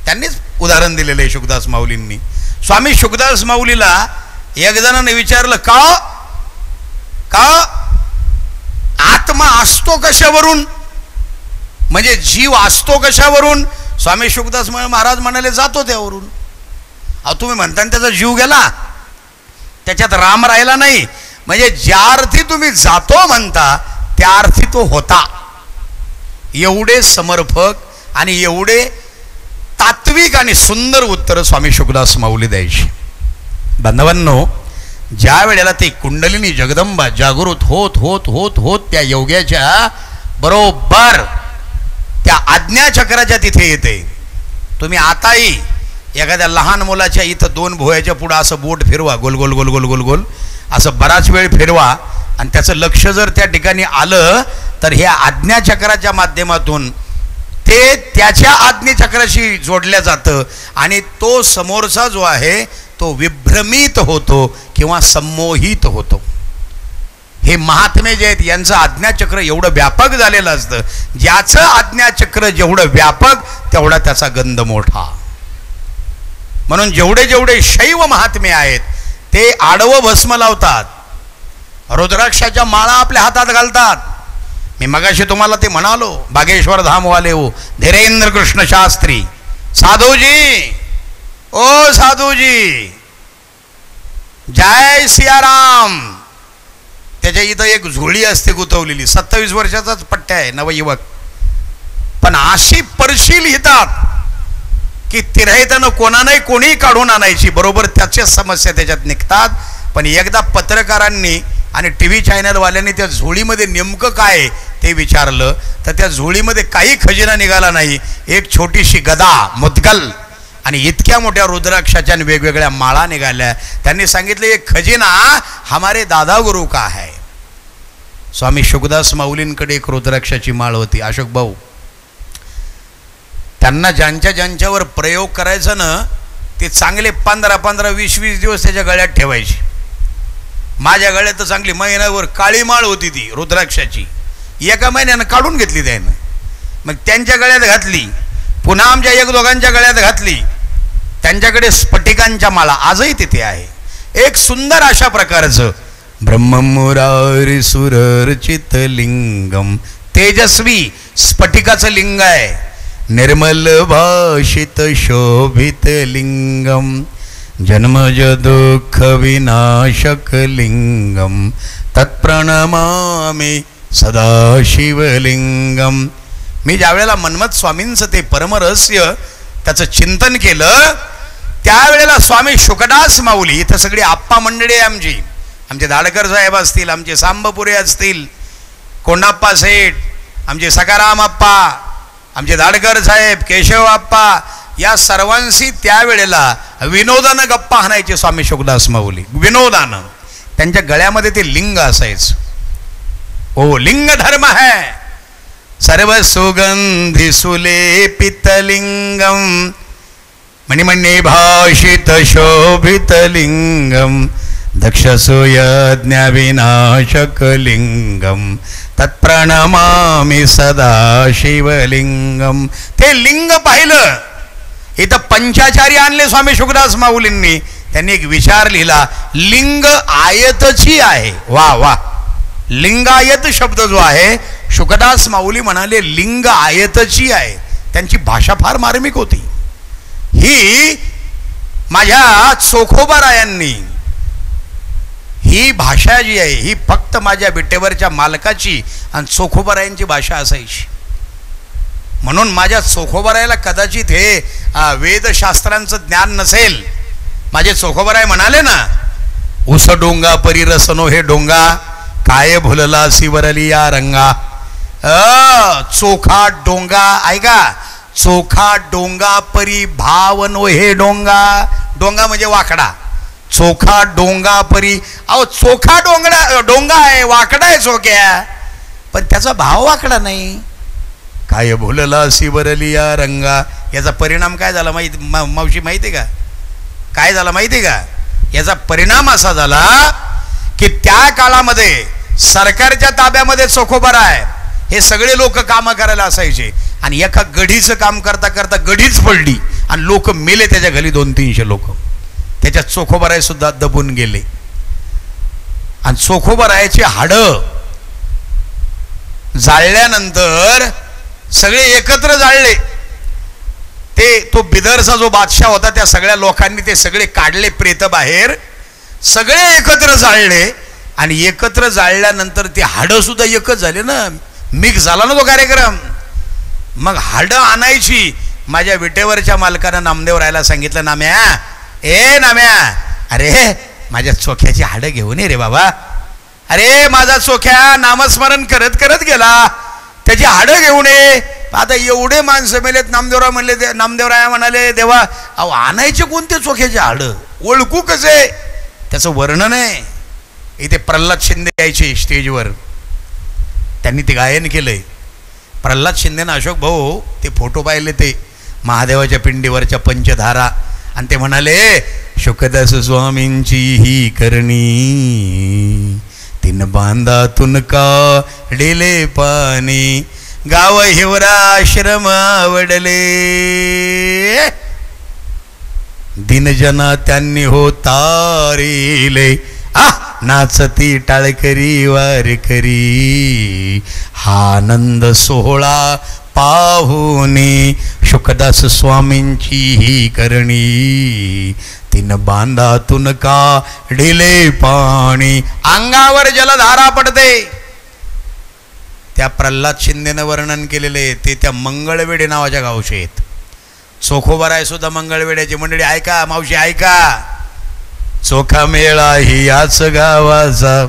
त्यांनीच उदाहरण दिलेलं आहे शुकदास माऊलींनी. स्वामी शुकदास माऊलीला एक जणांनी विचारलं, का आत्मा असतो कशावरून, म्हणजे जीव असतो कशावरून? स्वामी शुकदास महाराज म्हणाले, जातो त्यावरून. अहो तुम्ही म्हणता त्याचा जीव गेला, त्याच्यात राम राहिला नाही. म्हणजे ज्या अर्थी तुम्ही जातो म्हणता त्या अर्थी तो होता. एवढे समर्पक आणि एवढे तात्विक आणि सुंदर उत्तर स्वामी शुकदास माऊली द्यायची. बांधवांनो, ज्या वेळेला ती कुंडलिनी जगदंबा जागृत होत होत होत होत त्या योग्याच्या बरोबर त्या आज्ञाचक्राच्या तिथे येते. तुम्ही आताही एखाद्या लहान मुलाच्या इथं 2 भोयाच्या पुढं असं बोट फिरवा, गोल गोल गोल गोल गोल गोल असं बराच वेळ फिरवा, आणि त्याचं लक्ष जर त्या ठिकाणी आलं तर ह्या आज्ञाचक्राच्या माध्यमातून ते त्याच्या आज्ञाचक्राशी जोडल्या जातं आणि तो समोरचा जो आहे तो विभ्रमित होतो किंवा संमोहित होतो. हे महात्मे जे आहेत यांचं आज्ञाचक्र एवढं व्यापक झालेलं असतं. ज्याचं आज्ञाचक्र जेवढं व्यापक तेवढा त्याचा गंध मोठा. म्हणून जेवढे जेवढे शैव महात्मे आहेत ते आडवं भस्म लावतात, रुद्राक्षाच्या माळा आपल्या हातात घालतात. मी मगाशी तुम्हाला ते म्हणालो, बागेश्वर धामवाले हो धीरेंद्र कृष्ण शास्त्री साधूजी, ओ साधूजी, जय सियाराम. त्याच्या इथं एक झोळी असते गुतवलेली, 27 वर्षाचाच पट्ट्या आहे, नवयुवक, पण अशी परशी लिहितात की तिरायतानं कोणालाही कोणी काढून आणायची, बरोबर त्याच्याच समस्या त्याच्यात निघतात. पण एकदा पत्रकारांनी आणि TV चॅनलवाल्यांनी त्या झोळीमध्ये नेमकं काय ते विचारलं तर त्या झोळीमध्ये काही खजिना निघाला नाही. एक छोटीशी गदा मुद्गल आणि इतक्या मोठ्या रुद्राक्षाच्या वेगवेगळ्या माळा निघाल्या. त्यांनी सांगितलं एक खजिना हमारे दादा गुरु का है. स्वामी शुकदास माऊलींकडे एक रुद्राक्षाची माळ होती. अशोक भाऊ, त्यांना ज्यांच्यावर प्रयोग करायचा ना ते चांगले 15-15, 20-20 दिवस त्याच्या गळ्यात ठेवायचे. माझ्या गळ्यात तर चांगली महिन्यावर काळी माळ होती ती रुद्राक्षाची, एका महिन्यानं काढून घेतली त्यानं. मग त्यांच्या गळ्यात घातली, पुन्हा आमच्या 1-2 गळ्यात घातली. त्यांच्याकडे स्फटिकांच्या माळा आजही तिथे आहे. एक सुंदर अशा प्रकारचं ब्रह्ममुरारी सुरर्चित लिंगम, तेजस्वी स्फटिकाचं लिंग आहे. निर्मल भाषित शोभित लिंगम, जन्मज दुःख विनाशक लिंगम, तत्प्रणमामि सदा शिवलिंगम. मी ज्या वेळेला मन्मथ स्वामींचं ते परमरहस्य त्याचं चिंतन केलं त्यावेळेला स्वामी शुकदास माऊली, इथं सगळी आप्पा मंडळी आहे आमचे दाडकर साहेब असतील, आमचे सांबपुरे असतील, कोंडाप्पा सेठ, आमचे सकाराम आप्पा, आमचे दाडकर साहेब, केशव आप्पा, या सर्वांशी त्यावेळेला विनोदानं गप्पा हाणायचे स्वामी शुकदास माऊली. विनोदानं त्यांच्या गळ्यामध्ये ते लिंग असायचं. ओ लिंग धर्म है सर्व सुगंधी सुलेपित लिंगम, मणिमणी भाषित शोभित लिंगम, दक्षसूयज्ञ विनाशक लिंगम, तत्प्रणमामि सदा शिवलिंगम. ते लिंग पाहिलं. इथं पंचाचारी आणले स्वामी शुकदास माऊलींनी. त्यांनी एक विचार लिहिला, लिंग आयतची आहे. वा वा, लिंगायत शब्द जो आहे शुकदास माऊली म्हणाले लिंग आयतची आहे. त्यांची भाषा फार मार्मिक होती. ही माझ्या चोखोबारायांनी ही भाषा जी आहे ही फक्त माझ्या विटेवरच्या मालकाची आणि चोखोबारायांची भाषा असायची. म्हणून माझ्या चोखोबारायला कदाचित हे वेदशास्त्रांचं ज्ञान नसेल. माझे चोखोबाराय म्हणाले ना, उस डोंगा परी रसनो हे डोंगा, काय भुलला सिवरली या रंगा. चोखा डोंगा ऐका, चोखा डोंगा परी भावनो हे डोंगा. डोंगा म्हणजे वाकडा, चोखा डोंगा परी. अहो चोखा डोंगा आहे, वाकडा आहे चोख्या, पण त्याचा भाव वाकडा नाही. काय भुलला सिवरली या रंगा. याचा परिणाम काय झाला माहिती मावशी, माहिती का काय झाला माहिती का? याचा परिणाम असा झाला की त्या काळामध्ये सरकारच्या ताब्यामध्ये चोखोबाराय हे सगळे लोक कामं करायला असायचे आणि एका गढीचं काम करता करता गढीच पडली आणि लोक मेले त्याच्या घरी. 200-300 लोक त्याच्या चोखोबाराय सुद्धा दबून गेले. आणि चोखोबारायची हाडं जाळल्यानंतर सगळे एकत्र जाळले. तो बिदरचा जो बादशाह होता त्या सगळ्या लोकांनी ते सगळे काढले प्रेत बाहेर, सगळे एकत्र जाळले. आणि एकत्र जाळल्यानंतर ते हाडं सुद्धा एकच झाले ना, मिक्स झाला ना तो कार्यक्रम. मग हाडं आणायची माझ्या विटेवरच्या मालकानं नामदेवरायला सांगितलं, नाम्या, ए नाम्या, अरे माझ्या चोख्याची हाडं घेऊन ये रे बाबा. अरे माझा चोख्या नामस्मरण करत करत गेला, त्याची हाडं घेऊन ये. आता एवढे माणसं मेलेत. नामदेवराय म्हणले, नामदेवराय म्हणाले, देवा अहो आणायचे कोणते चोख्याचे हाडं, ओळखू कसे? त्याचं वर्णन आहे. इथे प्रल्हाद शिंदे यायचे स्टेजवर, त्यांनी ते गायन केलंय. प्रल्हाद शिंदेनं अशोक भाऊ ते फोटो पाहिले, ते महादेवाच्या पिंडीवरच्या पंचधारा, आणि ते म्हणाले, शुकदास स्वामींची ही करणी, तीन बांधातून काढले पाणी, गाव हिवरा आश्रम आवडले, दिनजना त्यांनी हो तारिले, नाचती टाळकरी वारकरी, हा आनंद सोहळा पाहुनी, शुकदास स्वामींची ही करणी, तीन बांधातून काढले पाणी, अंगावर जलधारा पडते. त्या प्रल्हाद शिंदेनं वर्णन केलेले ते त्या मंगळवेढे नावाच्या गावचे आहेत. चोखोबाराय सुद्धा मंगळवेढ्याची मंडळी. ऐका मावशी ऐका, चोखा मेळा ही याच गावाचा,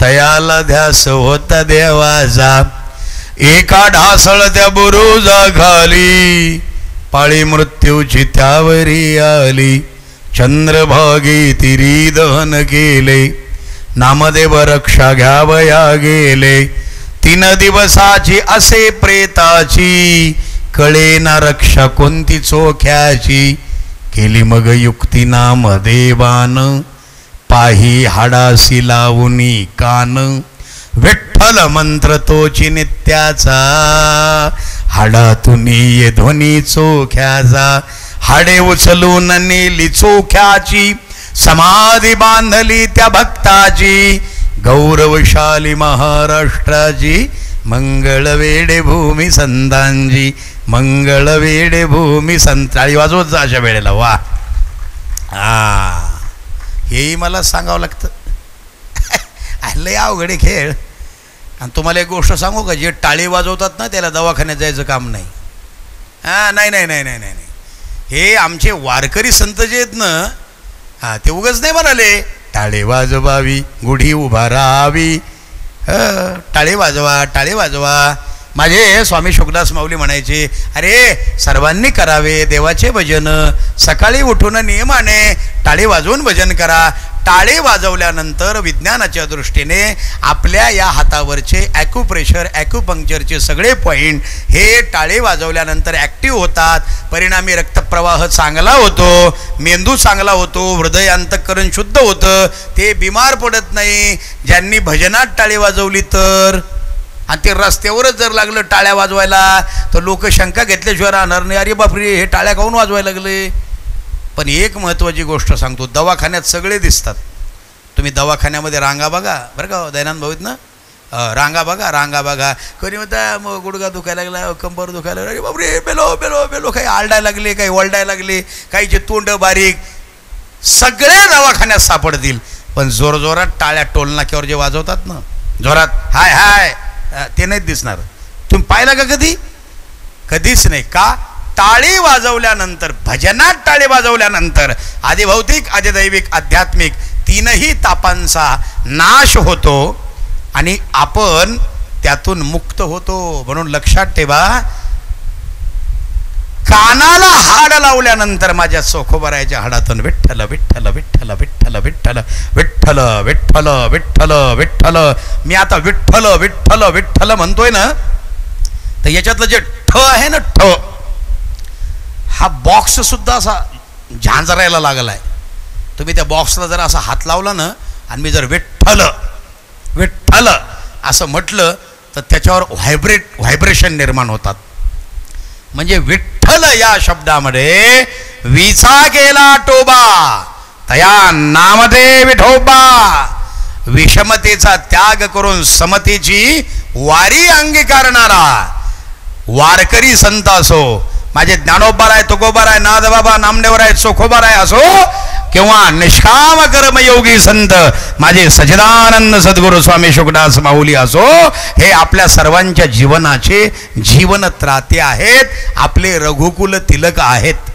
तयाला ध्यास होता देवाचा, एका ढासळत्या बुरुजा खाली, पाळी मृत्यूची त्यावरी आली, चंद्रभागी तिरी दहन केले, नामदेव रक्षा घ्यावया गेले, 3 दिवसाची असे प्रेताची, कळे ना रक्षा कोणती चोख्याची, केली मग युक्ती नामदेवान, पाही हाडासी लावूनी कान, विठ्ठल मंत्र तोची नित्याचा, हाडातून ये ध्वनी चोख्याचा, हाडे उचलून नेली चोख्याची, समाधी बांधली त्या भक्ताची, गौरवशाली महाराष्ट्राची, मंगळवेढे भूमी संतांची, मंगळवेढे भूमी संत. टाळी वाजवत जा अशा वेळेला. वा, हेही मला सांगावं लागतं. लय अवघडे खेळ. आणि तुम्हाला एक गोष्ट सांगू का, जे टाळी वाजवतात ना त्याला दवाखान्यात जायचं काम नाही. नाही नाही नाही नाही नाही, हे आमचे वारकरी संत जे आहेत ना, ते उगाच नाही म्हणाले टाळे वाजवावी गुढी उभा राहावी, टाळे वाजवा टाळे वाजवा. माझे स्वामी शुकदास माऊली म्हणायचे, अरे सर्वांनी करावे देवाचे भजन, सकाळी उठून नियमाने टाळे वाजवून भजन करा. टाळे वाजवल्यानंतर विज्ञानाच्या दृष्टीने आपल्या या हातावरचे ॲक्युप्रेशर ॲक्युपंक्चरचे सगळे पॉईंट हे टाळे वाजवल्यानंतर ॲक्टिव्ह होतात. परिणामी रक्तप्रवाह चांगला होतो, मेंदू चांगला होतो, हृदय अंतःकरण शुद्ध होतं, ते बिमार पडत नाही. ज्यांनी भजनात टाळे वाजवली तर, आणि ते रस्त्यावरच जर लागलं टाळ्या वाजवायला तर लोक शंका घेतल्याशिवाय राहणार नाही, अरे बापरे हे टाळ्या काहून वाजवायला लागले. पण एक महत्त्वाची गोष्ट सांगतो, दवाखान्यात सगळे दिसतात. तुम्ही दवाखान्यामध्ये रांगा बघा बरं का, दयानंद भाऊ ना, रांगा बघा रांगा बघा. कोणी म्हणता मग गुडघा दुखायला लागला, कंबर दुखायला लागला, अरे बापरे बेलो बेलो बेलो, काही आरडायला लागले, काही ओरडायला लागले, काहीचे तोंड बारीक, सगळे दवाखान्यात सापडतील. पण जोरजोरात टाळ्या टोलनाक्यावर जे वाजवतात ना, जोरात हाय हाय, ते नाहीत दिसणार. तुम्ही पाहिलं का कधी? कधीच नाही. का? टाळी वाजवल्यानंतर, भजनात टाळे वाजवल्यानंतर आदिभौतिक आदिदैविक आध्यात्मिक तीनही तापांचा नाश होतो आणि आपण त्यातून मुक्त होतो. म्हणून लक्षात ठेवा, कानाला हाड लावल्यानंतर माझ्या चोखोबारायच्या हाडातून विठ्ठल विठ्ठल विठ्ठल विठ्ठल विठ्ठल विठ्ठल विठ्ठल विठ्ठल विठ्ठल. मी आता विठ्ठल विठ्ठल विठ्ठल म्हणतोय ना, तर याच्यातलं जे ठ आहे ना, ठ, हा बॉक्स सुद्धा असा झांजरायला लागलाय. तुम्ही त्या बॉक्सला जर असा हात लावला ना, आणि मी जर विठ्ठल विठ्ठल असं म्हटलं तर त्याच्यावर व्हायब्रेशन निर्माण होतात. म्हणजे विठ्ठल या शब्दामध्ये विचा गेला टोबा, तया नामदे विठोबा. विषमतेचा त्याग करून समतेची वारी अंगीकारणारा वारकरी संत असो, माझे ज्ञानोबाराय तुकोबाराय नादबाबा नामदेवराय चोखोबाराय असो, किंवा निष्काम कर्मयोगी संत माझे सच्चिदानंद सद्गुरू स्वामी शुकदास माऊली असो, हे आपल्या सर्वांच्या जीवनाचे जीवन त्राते आहेत, आपले रघुकुल तिलक आहेत.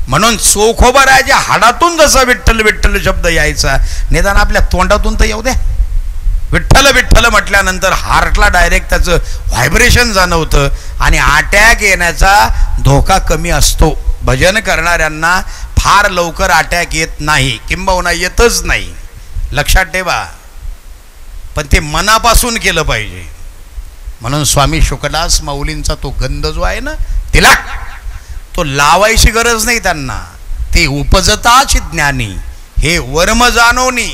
म्हणून चोखोबराच्या हाडातून जसा विठ्ठल विठ्ठल शब्द यायचा, निदान आपल्या तोंडातून तर येऊ द्या. विठ्ठल विठ्ठल म्हटल्यानंतर हार्टला डायरेक्ट त्याचं व्हायब्रेशन जाणवतं आणि अटॅक येण्याचा धोका कमी असतो. भजन करणाऱ्यांना फार लवकर अटॅक येत नाही, किंबहुना येतच नाही, लक्षात ठेवा. पण ते मनापासून केलं पाहिजे. म्हणून स्वामी शुकदास माऊलींचा तो गंध जो आहे ना, तिला तो लावायची गरज नाही त्यांना. ते उपजताच ज्ञानी, हे वर्म जाणोनी.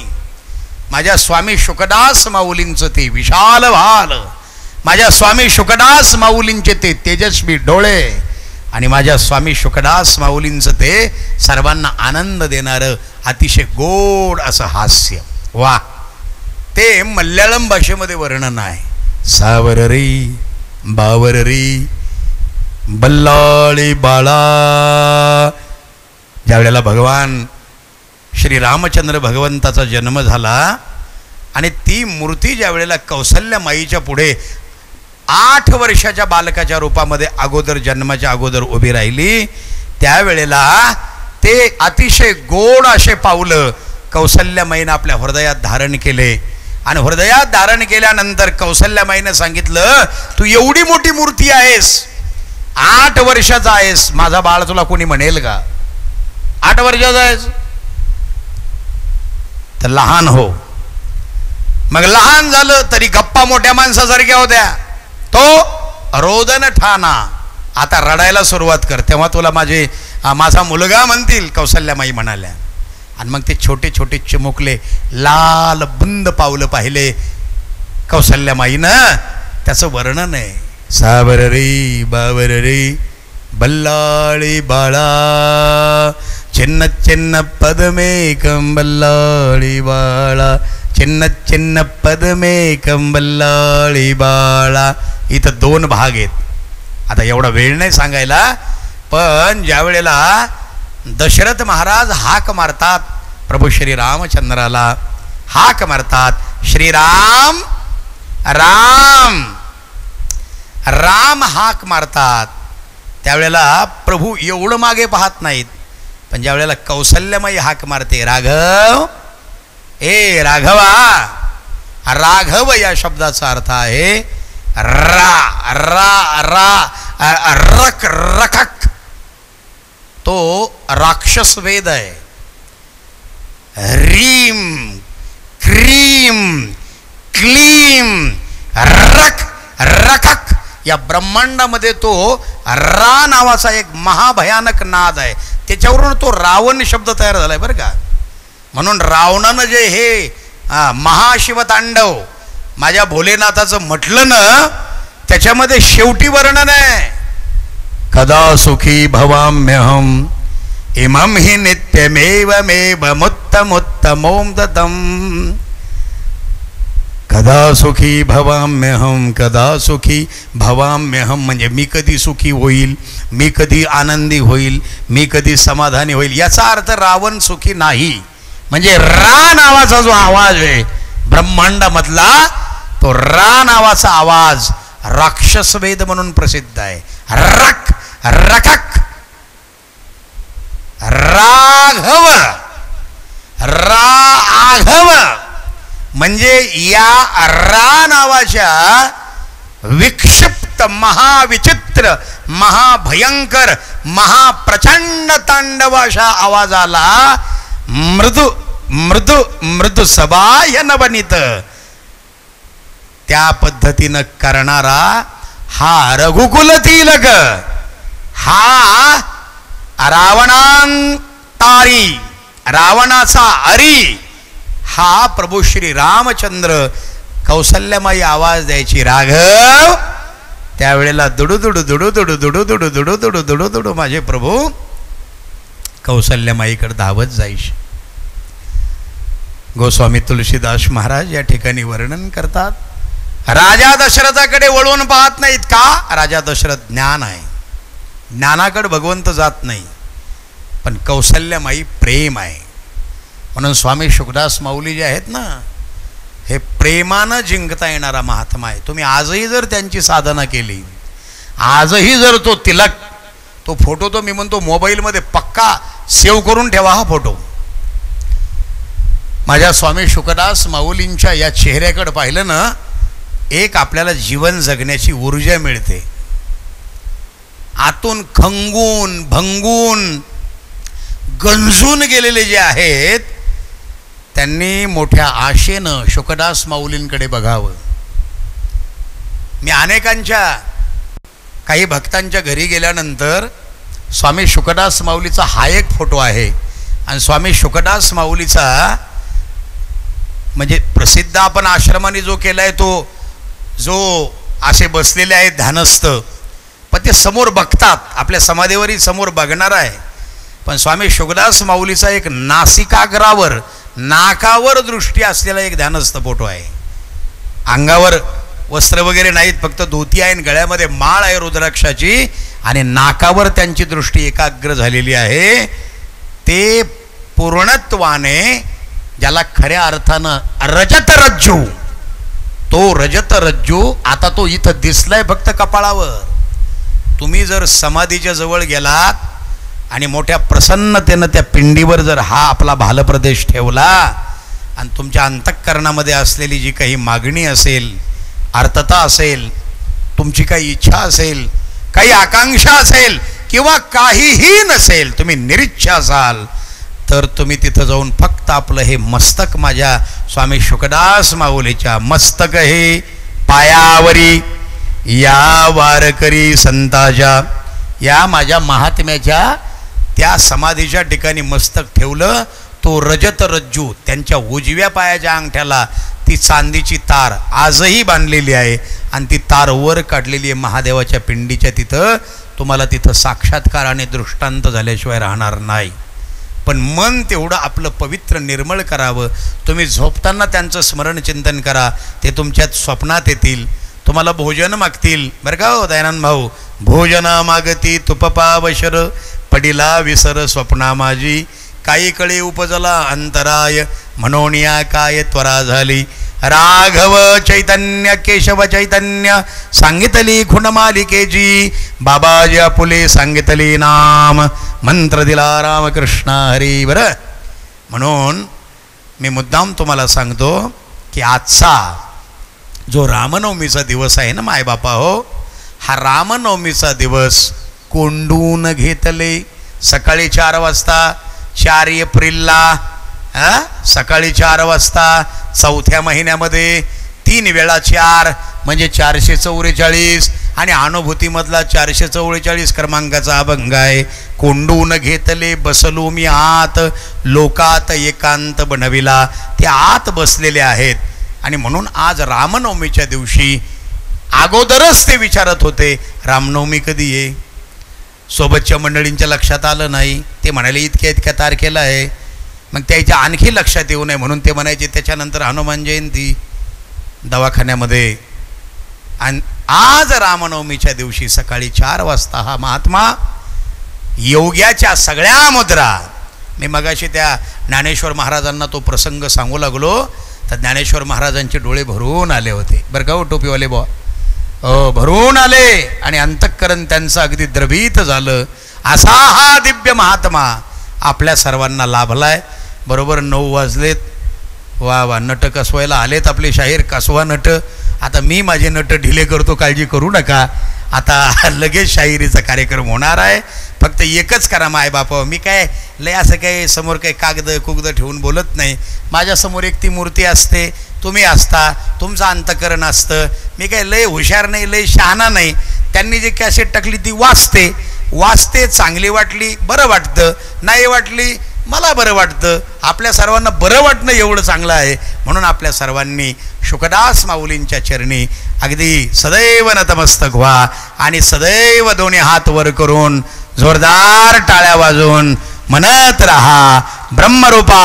माझ्या स्वामी शुकदास माऊलींचं ते विशाल भाल, माझ्या स्वामी शुकदास माऊलींचे ते तेजस्वी डोळे आणि माझ्या स्वामी शुकदास माऊलींचं ते सर्वांना आनंद देणारं अतिशय गोड असं हास्य. वा, ते मल्याळम भाषेमध्ये वर्णन आहे. सावररी बावररी बल्लाळी बाळा. ज्यावेळेला भगवान श्री रामचंद्र भगवंताचा जन्म झाला आणि ती मूर्ती ज्या वेळेला कौसल्या माईच्या पुढे 8 वर्षाच्या बालकाच्या रूपामध्ये अगोदर जन्माच्या अगोदर उभी राहिली, त्यावेळेला ते अतिशय गोड असे पावलं कौसल्यामाईनं आपल्या हृदयात धारण केले. आणि हृदयात धारण केल्यानंतर कौसल्यामाईनं सांगितलं, तू एवढी मोठी मूर्ती आहेस, 8 वर्षाचा आहेस, माझा बाळ तुला कोणी म्हणेल का? 8 वर्षाचा आहेस तर लहान हो. मग लहान झालं तरी गप्पा मोठ्या माणसासारख्या होत्या. तो रोदन ठाणा, आता रडायला सुरुवात कर, तेव्हा तुला माझा मुलगा म्हणतील, कौसल्यामाई म्हणाल्या. आणि मग ते छोटे छोटे चिमुकले लाल बुंद पावलं पाहिले कौसल्यामाईनं. त्याचं वर्णन आहे. सावररी बावररी बल्लाळी बाळा, चिन्न चिन्न पदमेकं बल्लाळी बाळा, चिन्न चिन्न पदमेकं बल्लाळी बाळा. इथं 2 भाग आहेत. आता एवढा वेळ नाही सांगायला, पण ज्या वेळेला दशरथ महाराज हाक मारतात प्रभू श्री रामचंद्राला, हाक मारतात श्रीराम राम राम हाक मारतात, त्यावेळेला प्रभू एवढं मागे पाहत नाहीत. पण ज्या वेळेला कौसल्यामाई हाक मारते, राघव, ए राघवा. राघव या शब्दाचा अर्थ आहे रा रा रा रक रकक. तो राक्षस वेद आहे. रीम क्रीम क्लीम रक रकक या ब्रह्मांडामध्ये तो रा नावाचा एक महाभयानक नाद आहे. त्याच्यावरून तो रावण शब्द तयार झालाय बरं का. म्हणून रावणानं जे हे महाशिवतांडव माझ्या भोलेनाथाचं म्हटलं ना, त्याच्यामध्ये शेवटी वर्णन आहे, कदा सुखी भवाम्यहम इमं हि नित्यमेवमेव मुत्तमुत्तमों ददम्. कदा सुखी भवाम्यहम, कदा सुखी भवाम्यहम म्हणजे मी कधी सुखी होईल, मी कधी आनंदी होईल, मी कधी समाधानी होईल. याचा अर्थ रावण सुखी नाही. म्हणजे रा नावाचा जो आवाज आहे ब्रह्मांडामधला, तो रा नावाचा आवाज राक्षस वेद म्हणून प्रसिद्ध आहे. रक रकक राघव राघव म्हणजे या रा नावाच्या विक्षिप्त महाविचित्र महाभयंकर महाप्रचंड तांडवाशा आवाजाला मृदू मृदू मृदू सबाह्य नवनीत त्या पद्धतीनं करणारा हा रघुकुल तिलक, हा रावणांतारी रावणाचा अरी, हा प्रभू श्री रामचंद्र कौसल्यामाई आवाज द्यायची राघव. त्यावेळेला दुडू दुडू दुडू दुडू दुडू दुडू दुडू दुडू दुडू दुडू माझे प्रभू कौसल्यामाईकडे धावत जायचे. गोस्वामी तुलसीदास महाराज या ठिकाणी वर्णन करतात, राजा दशरथाकडे वळून पाहत नाहीत. का? राजा दशरथ ज्ञान आहे, ज्ञानाकडे भगवंत जात नाही. पण कौसल्यामाई प्रेम आहे. म्हणून स्वामी शुकदास माऊली जे आहेत ना, हे प्रेमानं जिंकता येणारा महात्मा आहे. तुम्ही आजही जर त्यांची साधना केली, आजही जर तो तिलक, तो फोटो तो मी म्हणतो मोबाईलमध्ये पक्का सेव्ह करून ठेवा. हा फोटो माझ्या स्वामी शुकदास माऊलींच्या या चेहऱ्याकडे पाहिलं ना, एक आपल्याला जीवन जगण्याची ऊर्जा मिळते. आतून खंगून भंगून गंजून गेलेले जे आहेत, त्यांनी मोठ्या आशेनं शुकदास माऊलींकडे बघावं. मी अनेकांच्या, काही भक्तांच्या घरी गेल्यानंतर स्वामी शुकदास माऊलीचा हा एक फोटो आहे. आणि स्वामी शुकदास माऊलीचा म्हणजे प्रसिद्ध आपण आश्रमाने जो केलाय, तो जो असे बसलेले आहेत ध्यानस्थ, पण ते समोर बघतात, आपल्या समाधीवरही समोर बघणार आहे. पण स्वामी शुकदास माऊलीचा एक नासिकाग्रावर, नाकावर दृष्टी असलेला एक ध्यानस्थ फोटो आहे. अंगावर वस्त्र वगैरे नाहीत, फक्त धोती आहे, गळ्यामध्ये माळ आहे रुद्राक्षाची, आणि नाकावर त्यांची दृष्टी एकाग्र झालेली आहे. ते पूर्णत्वाने, ज्याला खऱ्या अर्थानं रजत रज्जू, तो रजत रज्जू आता तो इथं दिसलाय फक्त कपाळावर. तुम्ही जर समाधीच्या जवळ गेलात आणि मोठ्या प्रसन्नतेनं त्या पिंडीवर जर हा आपला भालप्रदेश ठेवला आणि तुमच्या अंतःकरणामध्ये असलेली जी काही मागणी असेल, अर्थता असेल, तुमची काही इच्छा असेल, काही आकांक्षा असेल, किंवा काहीही नसेल, तुम्ही निरीच्छा असाल, तर तुम्ही तिथं जाऊन फक्त आपलं हे मस्तक माझ्या स्वामी शुकदास माऊलीच्या मस्तक हे पायावरी या वारकरी संताच्या, या माझ्या महात्म्याच्या त्या समाधीच्या ठिकाणी मस्तक ठेवलं. तो रजत रज्जू, त्यांच्या उजव्या पायाच्या अंगठ्याला ती चांदीची तार आजही बांधलेली आहे, आणि ती तार वर काढलेली आहे महादेवाच्या पिंडीच्या तिथं. तुम्हाला तिथं साक्षात्कार आणि दृष्टांत झाल्याशिवाय राहणार नाही. पण मन तेवढं आपलं पवित्र निर्मळ करावं. तुम्ही झोपताना त्यांचं स्मरण चिंतन करा, ते तुमच्यात स्वप्नात येतील, तुम्हाला भोजन मागतील. बरं का हो दयानंद भाऊ, भोजना मागती तुपपावशर, पडिला विसर स्वप्ना माझी, काही कळे उपजला अंतराय, म्हणोनिया काय त्वरा झाली. राघव चैतन्य केशव चैतन्य सांगितली खुणमालिकेची, बाबाजी आपुले सांगितली नाम, मंत्र दिला रामकृष्ण हरी. बरं, म्हणून मी मुद्दाम तुम्हाला सांगतो की आजचा जो रामनवमीचा दिवस आहे ना मायबापा हो, हा रामनवमीचा दिवस कोंडून घेतले. सकाळी 4 वाजता 4 एप्रिलला सकाळी 4 वाजता चौथ्या महिन्यामध्ये 3 वेळा 4 म्हणजे 444, आणि अनुभूतीमधला 444 क्रमांकाचा अभंग आहे. कोंडून घेतले बसलो मी आत, लोकात एकांत बनविला. ते आत बसलेले आहेत. आणि म्हणून आज रामनवमीच्या दिवशी अगोदरच ते विचारत होते, रामनवमी कधी आहे. सोबतच्या मंडळींच्या लक्षात आलं नाही. ते म्हणाले इतक्या तारखेला आहे. मग त्याच्या आणखी लक्षात येऊ नये म्हणून ते म्हणायचे त्याच्यानंतर हनुमान जयंती दवाखान्यामध्ये. आणि आज रामनवमीच्या दिवशी सकाळी 4 वाजता हा महात्मा योग्याच्या सगळ्या मुद्रा. मी मगाशी त्या ज्ञानेश्वर महाराजांना तो प्रसंग सांगू लागलो तर ज्ञानेश्वर महाराजांचे डोळे भरून आले होते. बरं का हो टोपीवाले बुवा, भरून आले आणि अंतःकरण त्यांचं अगदी द्रवीत झालं. असा हा दिव्य महात्मा आपल्या सर्वांना लाभलाय. बरोबर 9 वाजलेत. वा वा, नट कसवायला आलेत आपले शाहीर, कसवा नट. आता मी माझे नट ढिले करतो, काळजी करू नका. आता लगेच शाहिरीचा कार्यक्रम होणार आहे. फक्त एकच करा मायबापा, मी काय लय असं काही समोर काही कागद कुगद ठेवून बोलत नाही. माझ्यासमोर एक ती मूर्ती असते, तुम्ही असता, तुमचं अंतकरण असतं. मी काय लय हुशार नाही, लय शहाणा नाही. त्यांनी जी कॅसेट टाकली ती वाचते, चांगली वाटली बरं वाटतं, नाही वाटली मला बरं वाटतं. आपल्या सर्वांना बरं वाटणं एवढं चांगलं आहे. म्हणून आपल्या सर्वांनी शुकदास माऊलींच्या चरणी अगदी सदैव नतमस्तक व्हा आणि सदैव दोन्ही हात वर करून जोरदार टाळ्या वाजवून म्हणत रहा ब्रह्मरूपा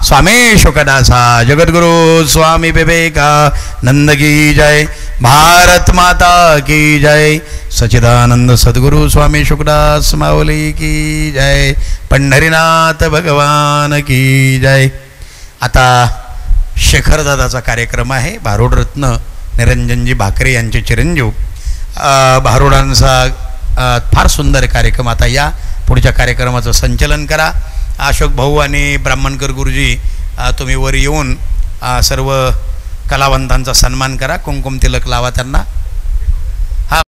स्वामी शुकदासा जगद्गुरु स्वामी विवेकानंद की जय, भारत माता की जय, सच्चिदानंद सद्गुरु स्वामी शुकदास माऊली की जय, पंढरीनाथ भगवान की जय. आता शेखरदादाचा कार्यक्रम आहे. भारूड रत्न निरंजनजी भाकरे यांचे चिरंजीव भारुडांचा फार सुंदर कार्यक्रम. आता या पुढच्या कार्यक्रमाचं संचलन करा. अशोक भाऊ आणि ब्राह्मणकर गुरुजी तुम्ही वर येऊन सर्व कलावंतांचा सन्मान करा, कुंकुम तिलक लावा त्यांना.